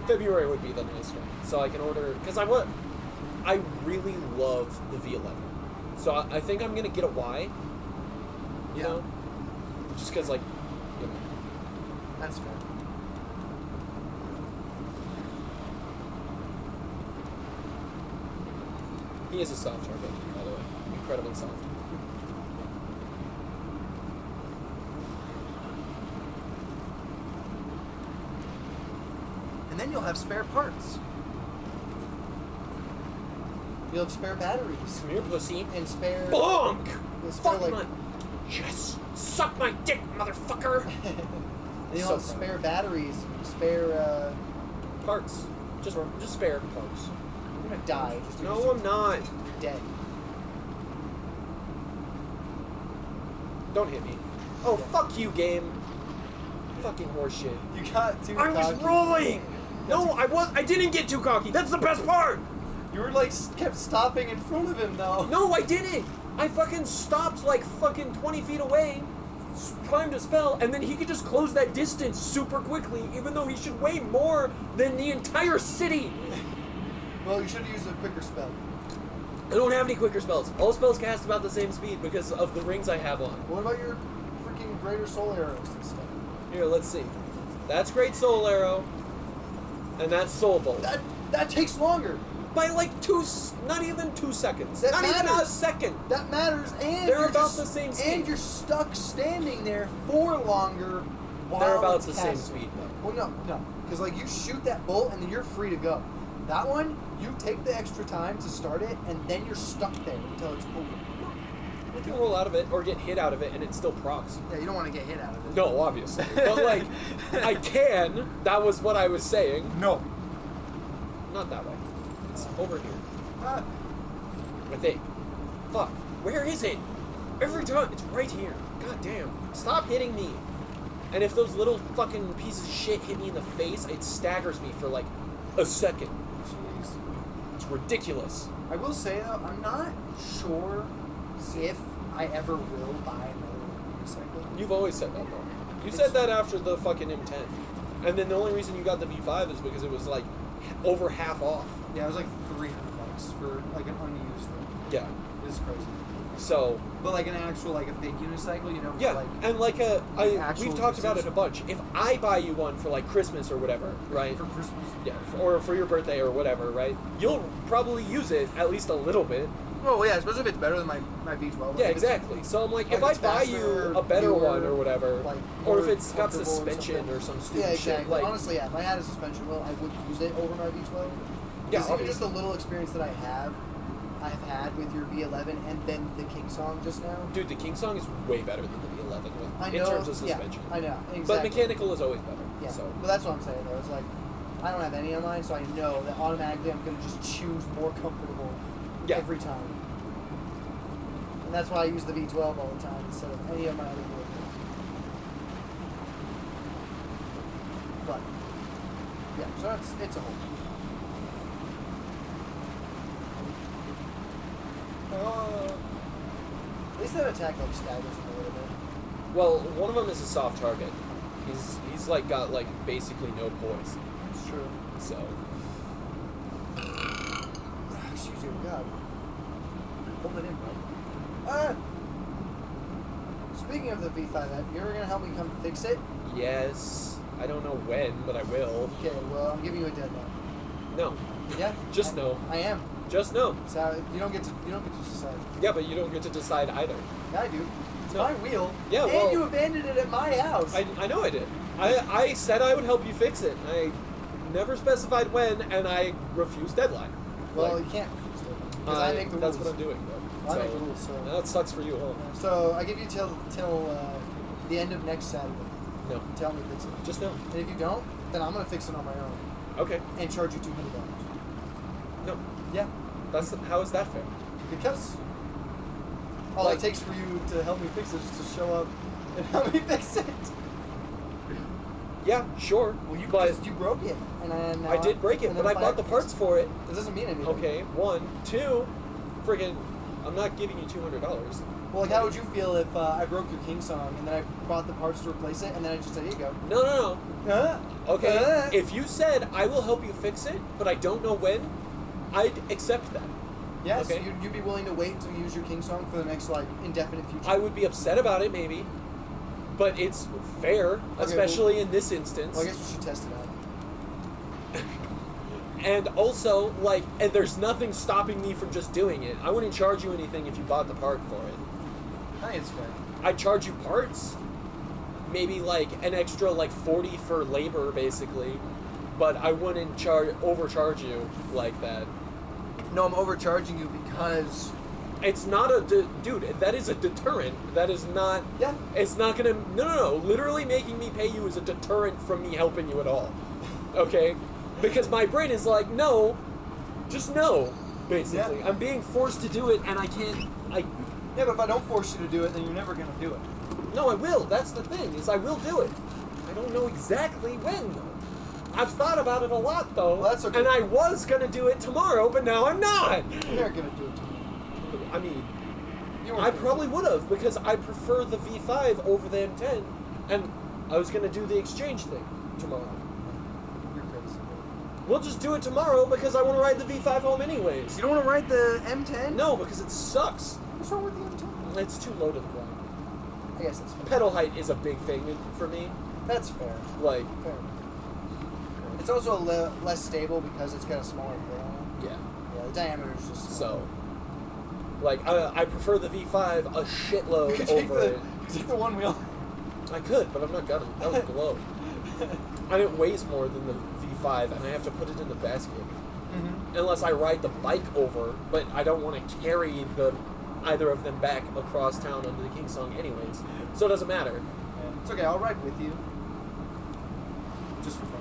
Speaker 1: February would be the nice one, so I can order because I really love the V11, so I think I'm gonna get a Y. You
Speaker 2: Yeah.
Speaker 1: know, just because like, you know.
Speaker 2: That's fair.
Speaker 1: He is a soft target, by the way, incredibly soft.
Speaker 2: And then you'll have spare parts. You'll have spare batteries
Speaker 1: Come here, pussy.
Speaker 2: and spare.
Speaker 1: Bonk!
Speaker 2: You'll spare,
Speaker 1: Fuck
Speaker 2: like,
Speaker 1: my. Yes! Suck my dick, motherfucker!
Speaker 2: and you'll
Speaker 1: So
Speaker 2: have spare batteries, spare.
Speaker 1: Parts. Just spare parts.
Speaker 2: You're gonna die. Just
Speaker 1: No, I'm not.
Speaker 2: dead.
Speaker 1: Don't hit me. Oh,
Speaker 2: Yeah.
Speaker 1: fuck you, game. Fucking horseshit.
Speaker 2: You got too
Speaker 1: I was
Speaker 2: cocky.
Speaker 1: rolling! No, I didn't get too cocky. That's the best part!
Speaker 2: You were like kept stopping in front of him though.
Speaker 1: No, I didn't! I fucking stopped like fucking 20 feet away, climbed a spell, and then he could just close that distance super quickly, even though he should weigh more than the entire city!
Speaker 2: Well, you should have used a quicker spell.
Speaker 1: I don't have any quicker spells. All spells cast about the same speed because of the rings I have on.
Speaker 2: What about your freaking greater soul arrows and stuff?
Speaker 1: Here, let's see. That's Great Soul Arrow, and that's Soul Bolt.
Speaker 2: That takes longer.
Speaker 1: By like not even 2 seconds.
Speaker 2: That
Speaker 1: Not even a
Speaker 2: matters.
Speaker 1: second.
Speaker 2: That matters, and
Speaker 1: They're
Speaker 2: you're
Speaker 1: about
Speaker 2: just-
Speaker 1: the same speed.
Speaker 2: And you're stuck standing there for longer. While
Speaker 1: They're about
Speaker 2: it's
Speaker 1: the same
Speaker 2: casting.
Speaker 1: speed, though.
Speaker 2: Well, no, because like you shoot that bolt and then you're free to go. That one, you take the extra time to start it, and then you're stuck there until it's over.
Speaker 1: You can roll out of it or get hit out of it, and it still procs.
Speaker 2: Yeah, you don't want to get hit out of it.
Speaker 1: No, obviously. But like, I can. That was what I was saying.
Speaker 2: No.
Speaker 1: Not that way. It's over here.
Speaker 2: Ah,
Speaker 1: I think. Fuck. Where is it? Every time. It's right here. God damn. Stop hitting me. And if those little fucking pieces of shit hit me in the face, it staggers me for like a second.
Speaker 2: jeez.
Speaker 1: It's ridiculous.
Speaker 2: I will say though, I'm not sure if I ever will buy another motorcycle.
Speaker 1: You've always said that though. You said that after the fucking M10. And then the only reason you got the V5 is because it was like over half off.
Speaker 2: Yeah, it was like $300 for like an unused one.
Speaker 1: Yeah.
Speaker 2: It's crazy.
Speaker 1: So,
Speaker 2: But like an actual, like a big unicycle, you know? for,
Speaker 1: yeah.
Speaker 2: Like,
Speaker 1: And like
Speaker 2: actual
Speaker 1: we've talked about it
Speaker 2: usage.
Speaker 1: a bunch. If I buy you one for like Christmas or whatever, right?
Speaker 2: for Christmas.
Speaker 1: Yeah, or for your birthday or whatever, right? You'll probably use it at least a little bit.
Speaker 2: Oh yeah, especially if it's better than my V12.
Speaker 1: Yeah, exactly. So I'm like,
Speaker 2: Like
Speaker 1: if I
Speaker 2: it's
Speaker 1: buy
Speaker 2: faster,
Speaker 1: you a better
Speaker 2: newer,
Speaker 1: one or whatever,
Speaker 2: like,
Speaker 1: or if
Speaker 2: more
Speaker 1: it's got
Speaker 2: comfortable or
Speaker 1: suspension
Speaker 2: something.
Speaker 1: or some stupid
Speaker 2: Yeah, exactly.
Speaker 1: shit, like,
Speaker 2: Honestly, yeah, if I had a suspension wheel, I would use it over my V12.
Speaker 1: Yeah,
Speaker 2: Because even just
Speaker 1: obviously.
Speaker 2: the little experience that I've had with your V11 and then the King Song just now.
Speaker 1: dude, the King Song is way better than the V11
Speaker 2: I
Speaker 1: in
Speaker 2: know,
Speaker 1: terms of suspension.
Speaker 2: Yeah, I know, exactly.
Speaker 1: But mechanical is always better.
Speaker 2: Yeah,
Speaker 1: So
Speaker 2: but that's what I'm saying though. It's like, I don't have any on mine, so I know that automatically I'm going to just choose more comfortable
Speaker 1: Yeah.
Speaker 2: every time. And that's why I use the V12 all the time instead of any of my other vehicles. But, yeah, so it's a whole. At least that attack like staggers him a little bit.
Speaker 1: well, one of them is a soft target. He's like got like basically no poise.
Speaker 2: It's true.
Speaker 1: So
Speaker 2: Excuse you, God. Hold it in, bro. Speaking of the V5F, you ever gonna help me come fix it?
Speaker 1: yes, I don't know when, but I will.
Speaker 2: Okay, well, I'm giving you a deadline.
Speaker 1: No,
Speaker 2: Yeah?
Speaker 1: Just
Speaker 2: I-
Speaker 1: no.
Speaker 2: I am.
Speaker 1: just no.
Speaker 2: So you don't get to decide.
Speaker 1: Yeah, but you don't get to decide either.
Speaker 2: Yeah, I do. It's
Speaker 1: No.
Speaker 2: my wheel.
Speaker 1: Yeah,
Speaker 2: and
Speaker 1: well-
Speaker 2: you abandoned it at my house.
Speaker 1: I know I did. I said I would help you fix it. I never specified when, and I refused deadline.
Speaker 2: well,
Speaker 1: Like,
Speaker 2: you can't refuse it because I make the
Speaker 1: that's
Speaker 2: rules.
Speaker 1: what I'm doing, though.
Speaker 2: I make the rules, so.
Speaker 1: That sucks for you, huh?
Speaker 2: So I give you till the end of next Saturday.
Speaker 1: No,
Speaker 2: Tell me to fix it.
Speaker 1: just no.
Speaker 2: And if you don't, then I'm gonna fix it on my own
Speaker 1: Okay,
Speaker 2: and charge you $200.
Speaker 1: no.
Speaker 2: Yeah,
Speaker 1: How is that fair?
Speaker 2: because All
Speaker 1: Like-
Speaker 2: it takes for you to help me fix it is to show up and help me fix it.
Speaker 1: Yeah, sure.
Speaker 2: Well, you
Speaker 1: but
Speaker 2: just, you broke it, and then
Speaker 1: I did break it,
Speaker 2: and
Speaker 1: but
Speaker 2: then
Speaker 1: I
Speaker 2: if
Speaker 1: bought the parts for it.
Speaker 2: It doesn't mean anything.
Speaker 1: Okay, 1, 2, friggin', I'm not giving you $200.
Speaker 2: Well, like, how would you feel if I broke your King Song and then I bought the parts to replace it, and then I just said, here you go.
Speaker 1: No.
Speaker 2: Huh?
Speaker 1: Okay, if you said I will help you fix it, but I don't know when, I'd accept that.
Speaker 2: Yeah,
Speaker 1: Okay.
Speaker 2: so you'd be willing to wait to use your King Song for the next, like, indefinite future.
Speaker 1: I would be upset about it, maybe, but it's fair, especially in this instance.
Speaker 2: Well, I guess we should test it out.
Speaker 1: And also, like, and there's nothing stopping me from just doing it. I wouldn't charge you anything if you bought the part for it.
Speaker 2: I think it's fair.
Speaker 1: I'd charge you parts, maybe like an extra like 40 for labor, basically, but I wouldn't overcharge you like that.
Speaker 2: No, I'm overcharging you because...
Speaker 1: It's not a dude. That is a deterrent. That is not.
Speaker 2: Yeah.
Speaker 1: It's not gonna. No. Literally making me pay you is a deterrent from me helping you at all. Okay, because my brain is like, no, just no. Basically,
Speaker 2: Yeah.
Speaker 1: I'm being forced to do it, and I can't.
Speaker 2: Yeah, but if I don't force you to do it, then you're never going to do it.
Speaker 1: No, I will. That's the thing. Is I will do it. I don't know exactly when though. I've thought about it a lot though.
Speaker 2: Well, that's okay.
Speaker 1: And I was gonna do it tomorrow, but now I'm not.
Speaker 2: You're not going to do it to me.
Speaker 1: I mean,
Speaker 2: You weren't
Speaker 1: I
Speaker 2: gonna
Speaker 1: probably would have because I prefer the V5 over the M10, and I was gonna do the exchange thing tomorrow.
Speaker 2: You're crazy.
Speaker 1: We'll just do it tomorrow because I want to ride the V5 home anyways.
Speaker 2: You don't want to ride the M10?
Speaker 1: No, because it sucks.
Speaker 2: What's wrong with the M10?
Speaker 1: It's too low to the ground.
Speaker 2: I guess that's fair.
Speaker 1: Pedal height is a big thing for me.
Speaker 2: That's fair.
Speaker 1: Like,
Speaker 2: Fair. It's also less stable because it's got a smaller tail.
Speaker 1: yeah.
Speaker 2: Yeah, the diameter is just
Speaker 1: So, like, I prefer the V5 a shitload
Speaker 2: You could take
Speaker 1: over it.
Speaker 2: take the one wheel.
Speaker 1: I could, but I'm not gonna. That would blow. And it weighs more than the V5, and I have to put it in the basket.
Speaker 2: Mm-hmm.
Speaker 1: Unless I ride the bike over, but I don't want to carry either of them back across town under the King Song anyways. So it doesn't matter.
Speaker 2: It's okay, I'll ride with you. Just for fun.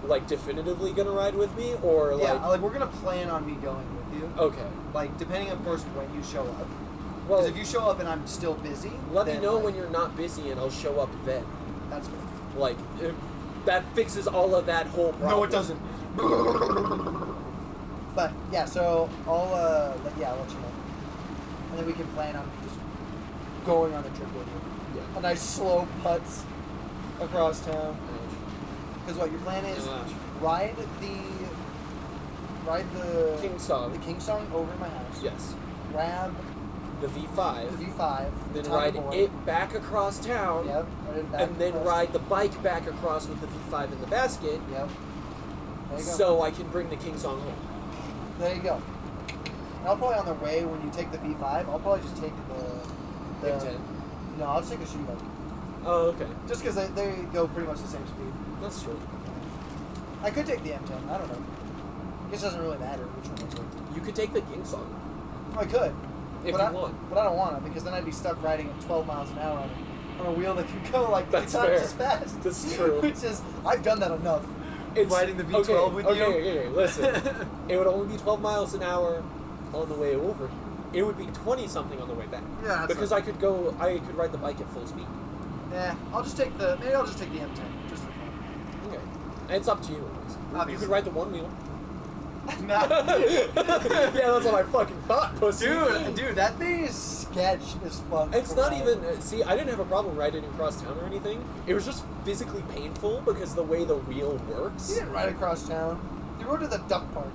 Speaker 1: Like, definitively gonna ride with me, or
Speaker 2: Yeah,
Speaker 1: like,
Speaker 2: like we're gonna plan on me going with you.
Speaker 1: okay.
Speaker 2: Like, depending, of course, when you show up.
Speaker 1: Well,
Speaker 2: Because if you show up and I'm still busy,
Speaker 1: let me
Speaker 2: then,
Speaker 1: know
Speaker 2: like,
Speaker 1: when you're not busy, and I'll show up then.
Speaker 2: That's fair.
Speaker 1: Like, that fixes all of that whole problem.
Speaker 2: No, it doesn't. But yeah, so I'll I'll let you know, and then we can plan on just going on a trip with you.
Speaker 1: Yeah.
Speaker 2: A nice slow putts across town. Because what your plan is, ride the
Speaker 1: King Song.
Speaker 2: the King Song over to my house.
Speaker 1: Yes.
Speaker 2: Grab
Speaker 1: The V5.
Speaker 2: the V5.
Speaker 1: Then
Speaker 2: the
Speaker 1: ride
Speaker 2: Tommy boy.
Speaker 1: it back across town.
Speaker 2: Yep. Ride it back
Speaker 1: And then
Speaker 2: across.
Speaker 1: ride the bike back across with the V5 in the basket,
Speaker 2: Yep. There you go.
Speaker 1: so I can bring the King Song home.
Speaker 2: There you go. And I'll probably on the way when you take the V5, I'll probably just take the
Speaker 1: M10.
Speaker 2: No, I'll just take the shoe bike.
Speaker 1: Oh, okay.
Speaker 2: Just because they go pretty much the same speed.
Speaker 1: That's true.
Speaker 2: I could take the M10. I don't know. I guess it doesn't really matter which one I take.
Speaker 1: You could take the King Song
Speaker 2: I could.
Speaker 1: if
Speaker 2: but
Speaker 1: you want.
Speaker 2: But I don't want to because then I'd be stuck riding at 12 miles an hour on a wheel that can go like 3
Speaker 1: That's
Speaker 2: times
Speaker 1: fair.
Speaker 2: as fast.
Speaker 1: That's true.
Speaker 2: Which is, I've done that enough. Riding the V12
Speaker 1: okay,
Speaker 2: with
Speaker 1: okay,
Speaker 2: you.
Speaker 1: Okay, listen. It would only be 12 miles an hour on the way over. It would be 20 something on the way back.
Speaker 2: Yeah, that's
Speaker 1: Because I could ride the bike at full speed.
Speaker 2: Yeah, maybe I'll just take the M10 just for fun.
Speaker 1: Okay. And it's up to you. You
Speaker 2: Obviously.
Speaker 1: could ride the one wheel.
Speaker 2: Nah.
Speaker 1: Yeah, that's what I fucking thought, pussy.
Speaker 2: Dude, that thing is sketch as fuck.
Speaker 1: It's
Speaker 2: to
Speaker 1: not
Speaker 2: ride.
Speaker 1: even. See, I didn't have a problem riding across town or anything. It was just physically painful because the way the wheel works.
Speaker 2: You didn't ride across town. You rode to the duck park.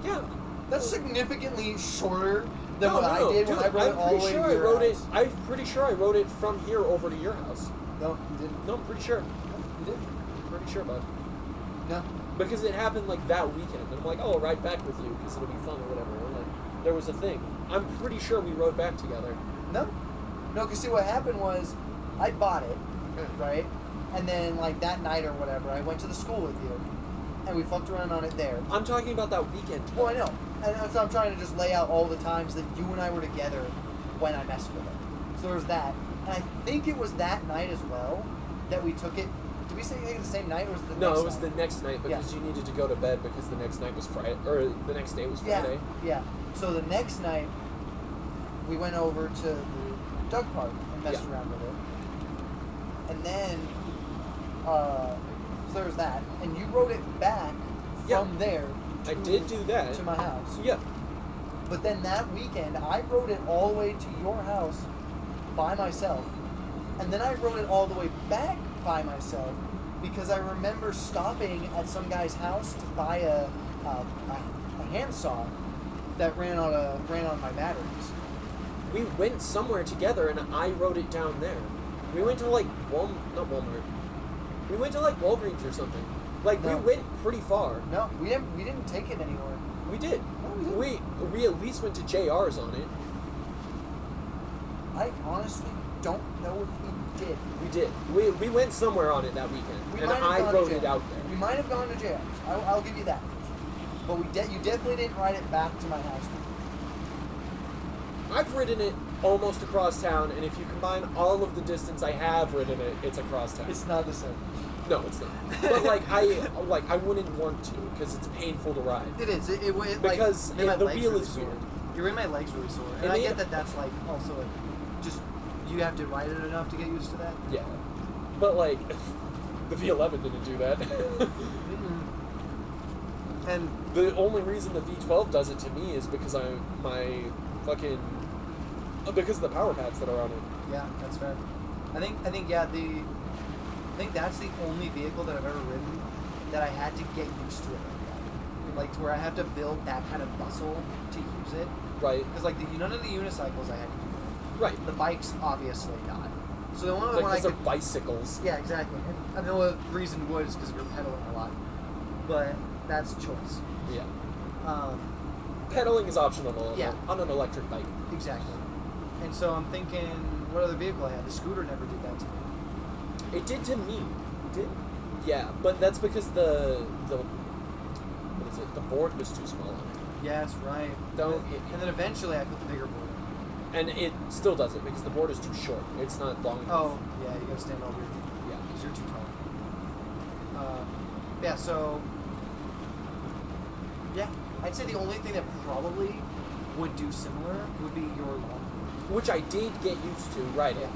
Speaker 1: Yeah.
Speaker 2: That's significantly shorter than
Speaker 1: No,
Speaker 2: what I
Speaker 1: no,
Speaker 2: did
Speaker 1: dude,
Speaker 2: when I rode it
Speaker 1: I'm
Speaker 2: all the
Speaker 1: pretty
Speaker 2: way
Speaker 1: sure
Speaker 2: to
Speaker 1: I
Speaker 2: your
Speaker 1: rode it.
Speaker 2: house.
Speaker 1: I'm pretty sure I rode it from here over to your house.
Speaker 2: No, you didn't.
Speaker 1: No, I'm pretty sure.
Speaker 2: You didn't.
Speaker 1: I'm pretty sure, bud.
Speaker 2: No.
Speaker 1: Because it happened like that weekend, and I'm like, oh, I'll ride back with you because it'll be fun or whatever. And, like, there was a thing. I'm pretty sure we rode back together.
Speaker 2: No. No, because see what happened was I bought it, right? And then like that night or whatever, I went to the school with you. And we fucked around on it there.
Speaker 1: I'm talking about that weekend.
Speaker 2: Well, I know. And so I'm trying to just lay out all the times that you and I were together when I messed with it. So there was that. And I think it was that night as well that we took it. Did we say it the same night or was it the next
Speaker 1: No, it was
Speaker 2: night?
Speaker 1: the next night because you needed to go to bed because the next night was Friday, or the next day was Friday.
Speaker 2: Yeah. So the next night, we went over to the Doug Park and messed
Speaker 1: Yeah.
Speaker 2: around with it. And then, so there was that. And you rode it back
Speaker 1: Yeah.
Speaker 2: from there
Speaker 1: I did do that.
Speaker 2: to my house.
Speaker 1: Yeah.
Speaker 2: But then that weekend, I rode it all the way to your house by myself. And then I rode it all the way back by myself because I remember stopping at some guy's house to buy a handsaw that ran on my batteries.
Speaker 1: We went somewhere together, and I wrote it down there. We went to like not Walmart. We went to like Walgreens or something. Like
Speaker 2: No.
Speaker 1: we went pretty far.
Speaker 2: No, we didn't take it anywhere.
Speaker 1: We did.
Speaker 2: No, we didn't.
Speaker 1: We at least went to JR's on it.
Speaker 2: I honestly don't know if we did.
Speaker 1: We did. We went somewhere on it that weekend,
Speaker 2: We
Speaker 1: and
Speaker 2: might have
Speaker 1: I
Speaker 2: gone
Speaker 1: wrote
Speaker 2: to
Speaker 1: it
Speaker 2: JR's.
Speaker 1: out there.
Speaker 2: We might have gone to JR's. I'll give you that. But you definitely didn't ride it back to my house.
Speaker 1: I've ridden it almost across town, and if you combine all of the distance I have ridden it, it's across town.
Speaker 2: It's not the same.
Speaker 1: No, it's not. But I wouldn't want to because it's painful to ride.
Speaker 2: It is. It
Speaker 1: Because
Speaker 2: made my
Speaker 1: the
Speaker 2: legs
Speaker 1: wheel
Speaker 2: really
Speaker 1: is
Speaker 2: sore.
Speaker 1: weird.
Speaker 2: You're in my legs really sore, and
Speaker 1: And
Speaker 2: I
Speaker 1: they-
Speaker 2: get that. That's like also just you have to ride it enough to get used to that.
Speaker 1: Yeah, but like the V11 didn't do that.
Speaker 2: And
Speaker 1: The only reason the V12 does it to me is because because of the power pads that are on it.
Speaker 2: yeah, that's fair. I think that's the only vehicle that I've ever ridden that I had to get used to it like to where I have to build that kind of muscle to use it.
Speaker 1: Right.
Speaker 2: Because like none of the unicycles I had to do that.
Speaker 1: Right.
Speaker 2: The bikes obviously not. So the only
Speaker 1: Like
Speaker 2: one I
Speaker 1: because they're
Speaker 2: could
Speaker 1: bicycles.
Speaker 2: yeah, exactly. And the only reason was because we were pedaling a lot. But that's choice.
Speaker 1: Yeah.
Speaker 2: Um,
Speaker 1: Pedaling is optional
Speaker 2: Yeah.
Speaker 1: on an electric bike.
Speaker 2: exactly. And so I'm thinking, what other vehicle I had? The scooter never did that to me.
Speaker 1: It did to me.
Speaker 2: It did?
Speaker 1: Yeah, but that's because the what is it? The board was too small on it.
Speaker 2: Yeah, that's right.
Speaker 1: Don't-
Speaker 2: And then eventually I put the bigger board.
Speaker 1: And it still doesn't because the board is too short. It's not long enough.
Speaker 2: Oh, yeah, you gotta stand over
Speaker 1: Yeah.
Speaker 2: because you're too tall. Yeah, so yeah, I'd say the only thing that probably would do similar would be your lawn.
Speaker 1: Which I did get used to riding.
Speaker 2: Yeah.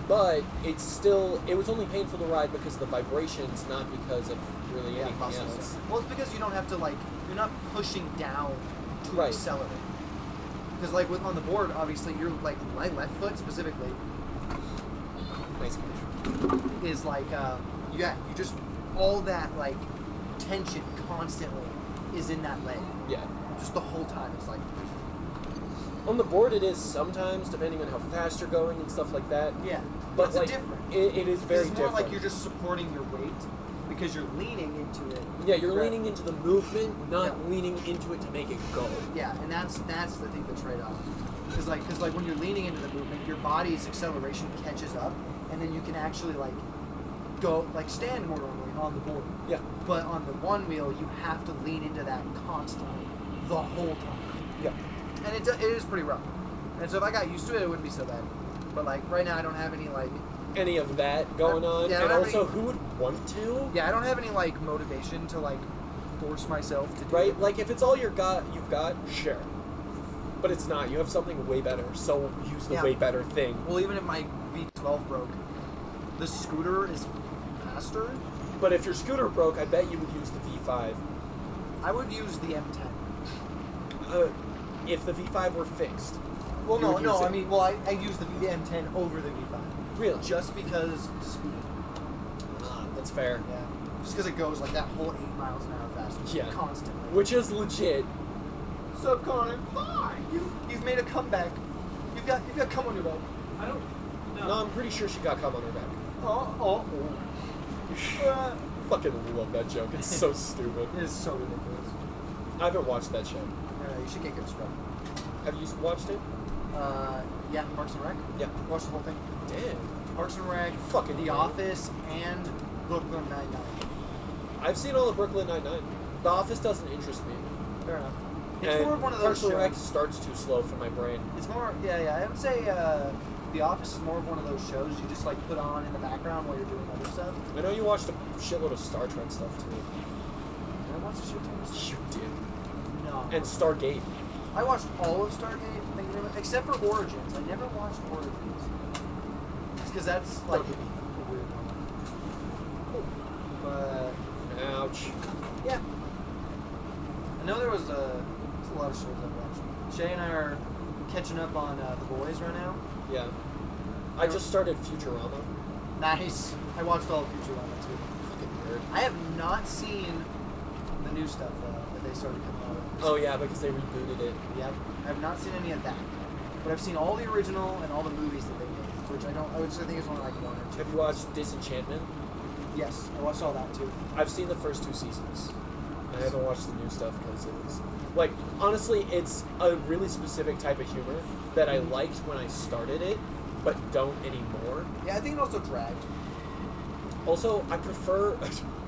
Speaker 1: But it was only painful to ride because of the vibrations, not because of really anything
Speaker 2: muscles.
Speaker 1: else.
Speaker 2: Well, it's because you don't have to you're not pushing down to
Speaker 1: Right.
Speaker 2: accelerate. Because on the board, obviously, you're my left foot specifically
Speaker 1: Nice catch.
Speaker 2: is you just all that tension constantly is in that leg,
Speaker 1: Yeah.
Speaker 2: just the whole time. It's like
Speaker 1: On the board it is sometimes, depending on how fast you're going and stuff like that.
Speaker 2: yeah,
Speaker 1: But
Speaker 2: it's
Speaker 1: like,
Speaker 2: different.
Speaker 1: it is very
Speaker 2: It's more
Speaker 1: different.
Speaker 2: like you're just supporting your weight because you're leaning into it.
Speaker 1: Yeah, you're
Speaker 2: Right.
Speaker 1: leaning into the movement, not
Speaker 2: Yeah.
Speaker 1: leaning into it to make it go.
Speaker 2: Yeah, and that's the thing, the trade-off. Because when you're leaning into the movement, your body's acceleration catches up, and then you can actually go stand more normally on the board.
Speaker 1: Yeah.
Speaker 2: But on the one wheel, you have to lean into that constantly the whole time,
Speaker 1: Yeah.
Speaker 2: and it is pretty rough. And so if I got used to it, it wouldn't be so bad. But right now, I don't have any
Speaker 1: Any of that going on,
Speaker 2: Yeah, I
Speaker 1: and
Speaker 2: don't have
Speaker 1: also
Speaker 2: any-
Speaker 1: who would want to?
Speaker 2: I don't have any motivation to force myself to do
Speaker 1: Right?
Speaker 2: it.
Speaker 1: Like if it's all you've got, sure. But it's not. You have something way better, so use the
Speaker 2: Yeah.
Speaker 1: way better thing.
Speaker 2: Well, even if my V12 broke, the scooter is faster.
Speaker 1: But if your scooter broke, I bet you would use the V5.
Speaker 2: I would use the M10.
Speaker 1: If the V5 were fixed.
Speaker 2: Well,
Speaker 1: You would use it.
Speaker 2: I mean, I use the M10 over the V5.
Speaker 1: Really?
Speaker 2: Just because speed.
Speaker 1: That's fair.
Speaker 2: Yeah. Just because it goes that whole 8 miles an hour faster.
Speaker 1: Yeah.
Speaker 2: Constantly.
Speaker 1: Which is legit.
Speaker 2: What's up, Connor? Hi. You've made a comeback. You've got cum on your back.
Speaker 3: I don't.
Speaker 1: No, I'm pretty sure she got cum on her back.
Speaker 2: Oh.
Speaker 1: Fucking love that joke. It's so stupid.
Speaker 2: It is so ridiculous.
Speaker 1: I haven't watched that show.
Speaker 2: You should get good scrub.
Speaker 1: Have you watched it?
Speaker 2: Yeah, Parks and Rec.
Speaker 1: Yeah.
Speaker 2: Watch the whole thing.
Speaker 1: Damn.
Speaker 2: Parks and Rec,
Speaker 1: Fucking
Speaker 2: The
Speaker 1: idiot.
Speaker 2: Office, and Brooklyn Nine-Nine.
Speaker 1: I've seen all of Brooklyn Nine-Nine. The Office doesn't interest me.
Speaker 2: Fair enough. It's
Speaker 1: And
Speaker 2: more of one of those
Speaker 1: Parks and Rec
Speaker 2: shows.
Speaker 1: starts too slow for my brain.
Speaker 2: It's more, yeah. I would say The Office is more of one of those shows you just put on in the background while you're doing other stuff.
Speaker 1: I know you watched a shitload of Star Trek stuff too.
Speaker 2: Did I watch a shit ton of stuff?
Speaker 1: You did.
Speaker 2: No.
Speaker 1: And Stargate.
Speaker 2: I watched all of Stargate. I think except for Origins. I never watched Origins. Because that's like a weird one. But
Speaker 1: Ouch.
Speaker 2: yeah. I know there's a lot of shows I've watched. Shay and I are catching up on The Boys right now.
Speaker 1: Yeah. I just started Futurama.
Speaker 2: Nice. I watched all of Futurama too.
Speaker 1: Fucking nerd.
Speaker 2: I have not seen the new stuff that they started coming out with.
Speaker 1: Oh yeah, because they rebooted it.
Speaker 2: Yep. I have not seen any of that. But I've seen all the original and all the movies that they made, which I think is only like one or two.
Speaker 1: Have you watched Disenchantment?
Speaker 2: Yes, I watched all that too.
Speaker 1: I've seen the first 2 seasons. I haven't watched the new stuff because it was like honestly, it's a really specific type of humor that I liked when I started it, but don't anymore.
Speaker 2: Yeah, I think it also dragged.
Speaker 1: Also, I prefer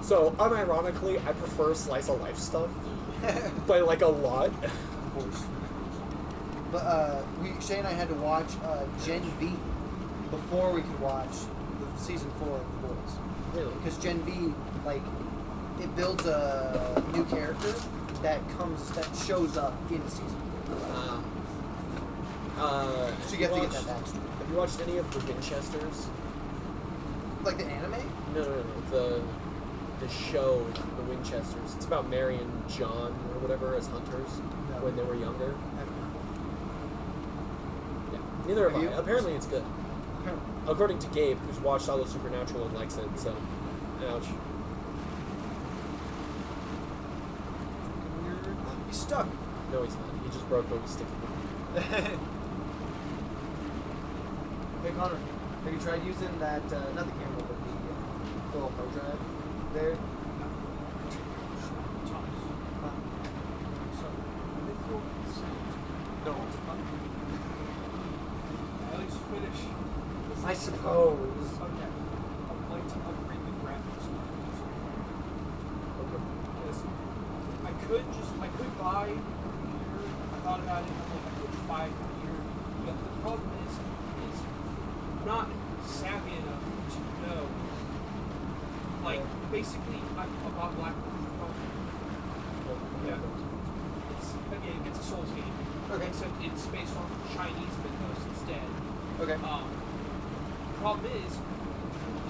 Speaker 1: so unironically, I prefer slice of life stuff by like a lot.
Speaker 2: Of course. But Shay and I had to watch Gen V before we could watch the season 4 of The Boys.
Speaker 1: Really?
Speaker 2: Because Gen V, like, it builds a new character that shows up in season 4. So you have to get that backstory.
Speaker 1: Have you watched any of the Winchesters?
Speaker 2: Like the anime?
Speaker 1: No. The show, The Winchesters. It's about Mary and John or whatever as hunters
Speaker 2: No.
Speaker 1: when they were younger.
Speaker 2: I don't know.
Speaker 1: Yeah. Neither have
Speaker 2: Have you?
Speaker 1: I. Apparently it's good. According to Gabe, who's watched all of Supernatural and likes it, so ouch.
Speaker 2: He's stuck.
Speaker 1: No, he's not. He just broke what was sticking.
Speaker 2: Hey Connor, have you tried using that, not the camera, but the little hard drive there? No.
Speaker 4: At least finish.
Speaker 2: I suppose.
Speaker 4: Okay. I'd like to upgrade the graphics on this. Because I could buy a computer. I thought about it. I'm like, I could just buy a computer. But the problem is I'm not savvy enough to know. Like, basically, I bought Black Myth. Yeah. It's a Souls game.
Speaker 2: Okay.
Speaker 4: Except it's based on Chinese mythos instead.
Speaker 2: Okay.
Speaker 4: Problem is,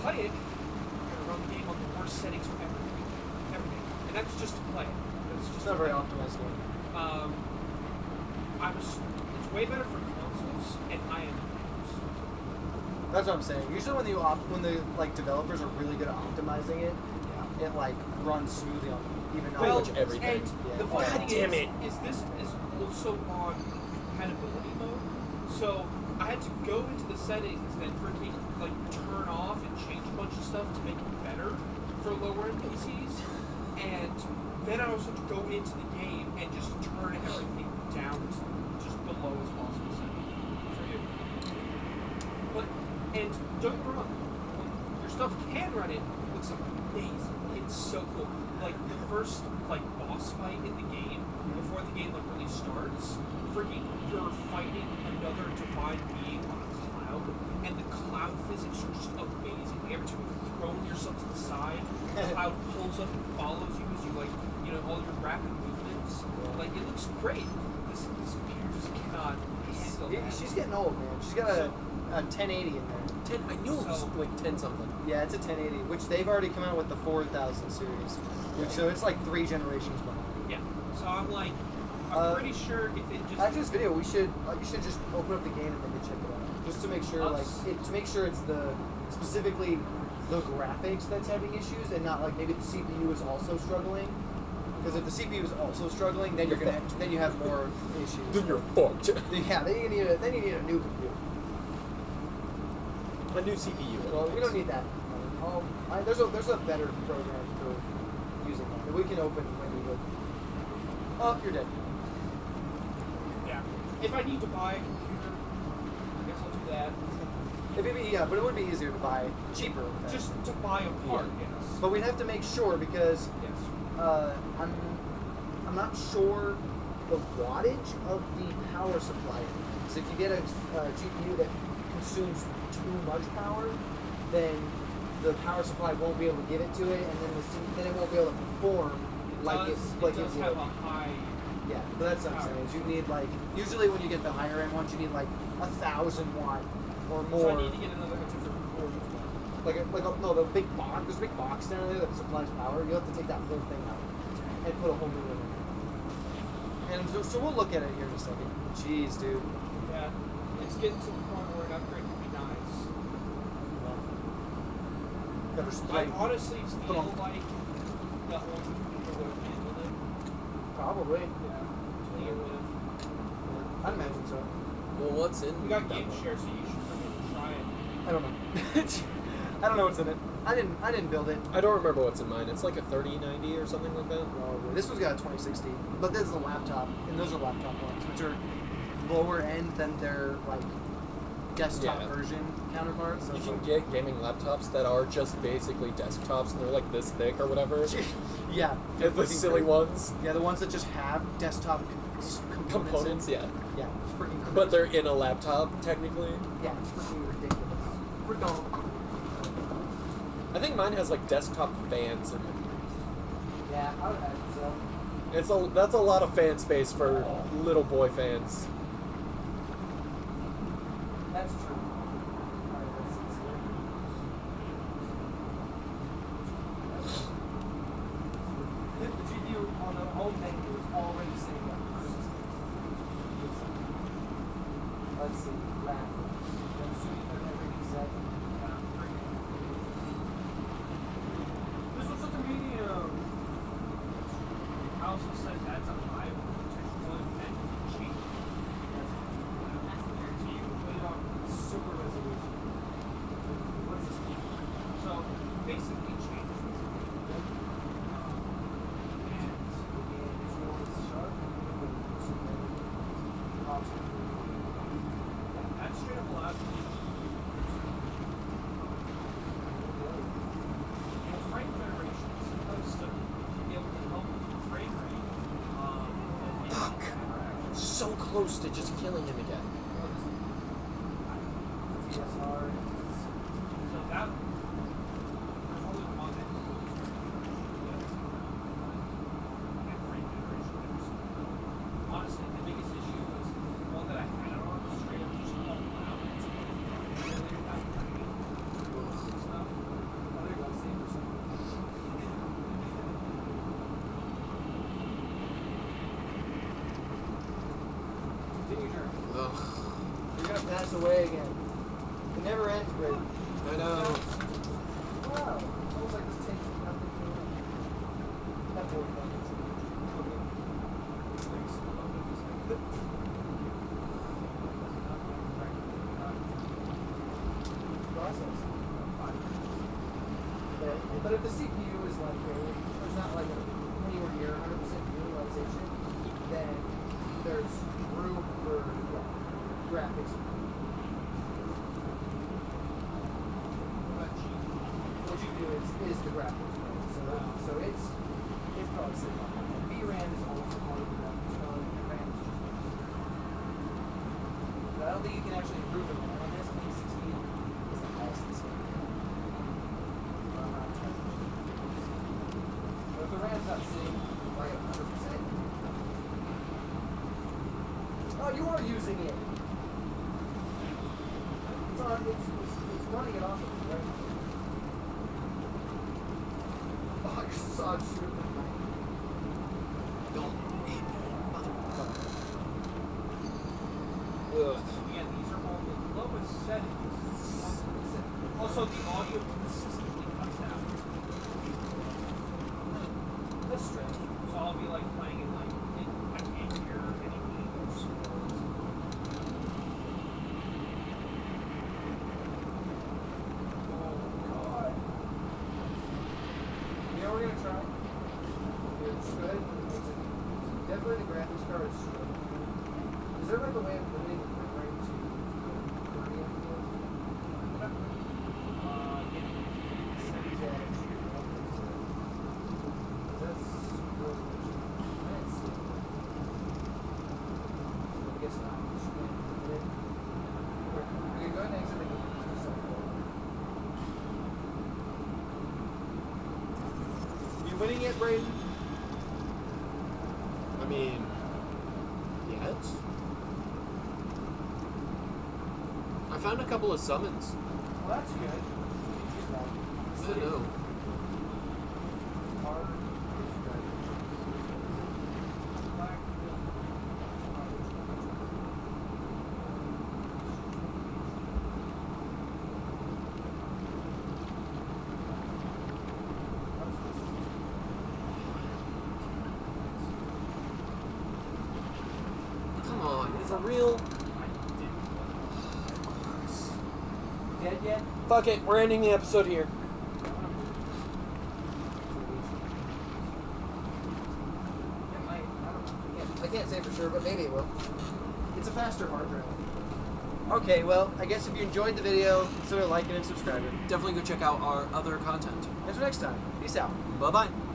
Speaker 4: play it, you're gonna run the game on the worst settings for everything, and that's just to play it. That's just
Speaker 2: It's not very optimized game.
Speaker 4: It's way better for consoles, and I am.
Speaker 2: That's what I'm saying. Usually when the like developers are really good at optimizing it, it like runs smoothly on even
Speaker 1: Pretty
Speaker 2: on
Speaker 1: much everything.
Speaker 4: And
Speaker 2: Yeah.
Speaker 4: the funny
Speaker 1: God
Speaker 4: thing
Speaker 1: damn
Speaker 4: is this is also on compatibility mode, so I had to go into the settings and freaking like turn off and change a bunch of stuff to make it better for lower end PCs, and then I also had to go into the game and just turn everything down to just the lowest possible setting for you. But and don't get me wrong, when your stuff can run it, it looks amazing. It's so cool. Like the first like boss fight in the game, before the game like really starts, freaking you're fighting another divine being on a cloud, and the cloud physics are just amazing. Like, every time you throw yourself to the side, the cloud pulls up and follows you as you like, all your rapid movements. Like it looks great. This computer just cannot handle that.
Speaker 2: She's getting old, man. She's got a 1080 in there.
Speaker 1: 10. I knew it was
Speaker 4: So-
Speaker 1: like 10 something.
Speaker 2: Yeah, it's a 1080, which they've already come out with the 4000 series, which so it's like 3 generations behind.
Speaker 4: Yeah. So I'm like,
Speaker 2: Uh,
Speaker 4: I'm pretty sure if it just
Speaker 2: After this video, you should just open up the game and then check it out, just to make sure to make sure it's specifically the graphics that's having issues, and not like maybe the CPU is also struggling. Because if the CPU is also struggling, then then you have more issues.
Speaker 1: Then you're fucked.
Speaker 2: Yeah, then you need a new computer.
Speaker 1: A new CPU.
Speaker 2: Well, we don't need that. There's a better program for using that we can open when we go. Oh, you're dead.
Speaker 4: yeah. If I need to buy a computer, I guess I'll do that.
Speaker 2: But it would be easier to buy cheaper. in fact.
Speaker 4: Just to buy a part, yes.
Speaker 2: But we'd have to make sure because
Speaker 4: Yes.
Speaker 2: I'm not sure the wattage of the power supply. So if you get a GPU that consumes too much power, then the power supply won't be able to give it to it, and then then it won't be able to perform like it
Speaker 4: does
Speaker 2: would.
Speaker 4: have a high
Speaker 2: Yeah, but that's what I'm saying. Is you need like usually when you get the higher end ones, you need like 1,000 watt or more.
Speaker 4: So I need to get another different cord as well.
Speaker 2: No, the big box. There's a big box down there that supplies power. You have to take that whole thing out and put a whole new one in. And so we'll look at it here in a second. Jeez, dude.
Speaker 4: Yeah, it's getting to the point where an upgrade would be nice.
Speaker 2: Better
Speaker 4: I
Speaker 2: spray.
Speaker 4: honestly feel
Speaker 2: Come on.
Speaker 4: like that one people would have handled it.
Speaker 2: Probably.
Speaker 4: Yeah. Clean with.
Speaker 2: I'd imagine so.
Speaker 1: Well, what's in?
Speaker 4: We got
Speaker 1: that
Speaker 4: game
Speaker 1: one?
Speaker 4: share, so you should freaking try it.
Speaker 2: I don't know. I don't know what's in it. I didn't build it.
Speaker 1: I don't remember what's in mine. It's like a 3090 or something like that.
Speaker 2: Probably. This one's got a 2060, but this is a laptop, and those are laptop ones, which are lower end than their like desktop
Speaker 1: Yeah.
Speaker 2: version counterparts. So
Speaker 1: You
Speaker 2: it's
Speaker 1: can
Speaker 2: like-
Speaker 1: get gaming laptops that are just basically desktops, and they're like this thick or whatever.
Speaker 2: yeah,
Speaker 1: The
Speaker 2: freaking
Speaker 1: silly
Speaker 2: crazy.
Speaker 1: ones.
Speaker 2: Yeah, the ones that just have desktop
Speaker 1: Components, yeah.
Speaker 2: Yeah, it's freaking crazy.
Speaker 1: But they're in a laptop, technically.
Speaker 2: yeah, it's freaking ridiculous. We're going.
Speaker 1: I think mine has like desktop fans in it.
Speaker 2: Yeah, I would imagine so.
Speaker 1: That's a lot of fan space for little boy fans.
Speaker 2: That's true. Alright, let's see this here. The GPU on the home menu is already saying that. Let's see, graphics. I'm assuming they're everything set.
Speaker 4: This was such a medium. I also said that's a high voltage one and cheap. So you can put it on super resolution.
Speaker 2: What is this mean?
Speaker 4: So basically change that's straight up allowed. Well, frame generation is supposed to be able to help with the frame rate. And
Speaker 1: Fuck. So close to just killing him again.
Speaker 4: So that there's only one that and frame generation. Honestly, the biggest issue was the one that I had on straight up just all out. It's really not pretty stuff.
Speaker 2: Oh, there you go, same or something. Continue your journey.
Speaker 1: Ugh.
Speaker 2: You're gonna pass away again. It never ends, Ray.
Speaker 1: I know.
Speaker 2: Wow. It's almost like this takes nothing to it. That boy fucking process. But if the CPU is like there's not like anywhere near 100% utilization, then there's room for graphics. What you do is the graphics card. So it's probably sitting on that. VRAM is also part of the graphics card. RAM is just but I don't think you can actually improve it on this. I think 16 is the highest it's going to be. But if the RAM's not sitting like 100%. Oh, you are using it. It's running it off of it, right? Oh, you're so stupid.
Speaker 1: Don't hit me, motherfucker. Ugh.
Speaker 4: Again, these are all the lowest settings. Also, the audio consistently cuts out.
Speaker 2: That's strange.
Speaker 4: So I'll be like playing it like I can't hear anything.
Speaker 2: God. You know what we're gonna try? Here, just go ahead and mix it. Definitely the graphics card is straight. Is there like a way of limiting the frame rate to 30 FPS? Settings at that's resolution. I didn't see it. So I guess not. Just go ahead and put it. Okay, go ahead and exit the game. You winning it, Braden?
Speaker 1: I mean, couple of summons.
Speaker 2: Well, that's good. Use that.
Speaker 1: I know. Come on, for real?
Speaker 2: Dead yet?
Speaker 1: Fuck it, we're ending the episode here.
Speaker 2: I can't say for sure, but maybe it will. It's a faster hard drive. Okay, well, I guess if you enjoyed the video, consider liking and subscribing.
Speaker 1: Definitely go check out our other content.
Speaker 2: Until next time, peace out.
Speaker 1: Bye-bye.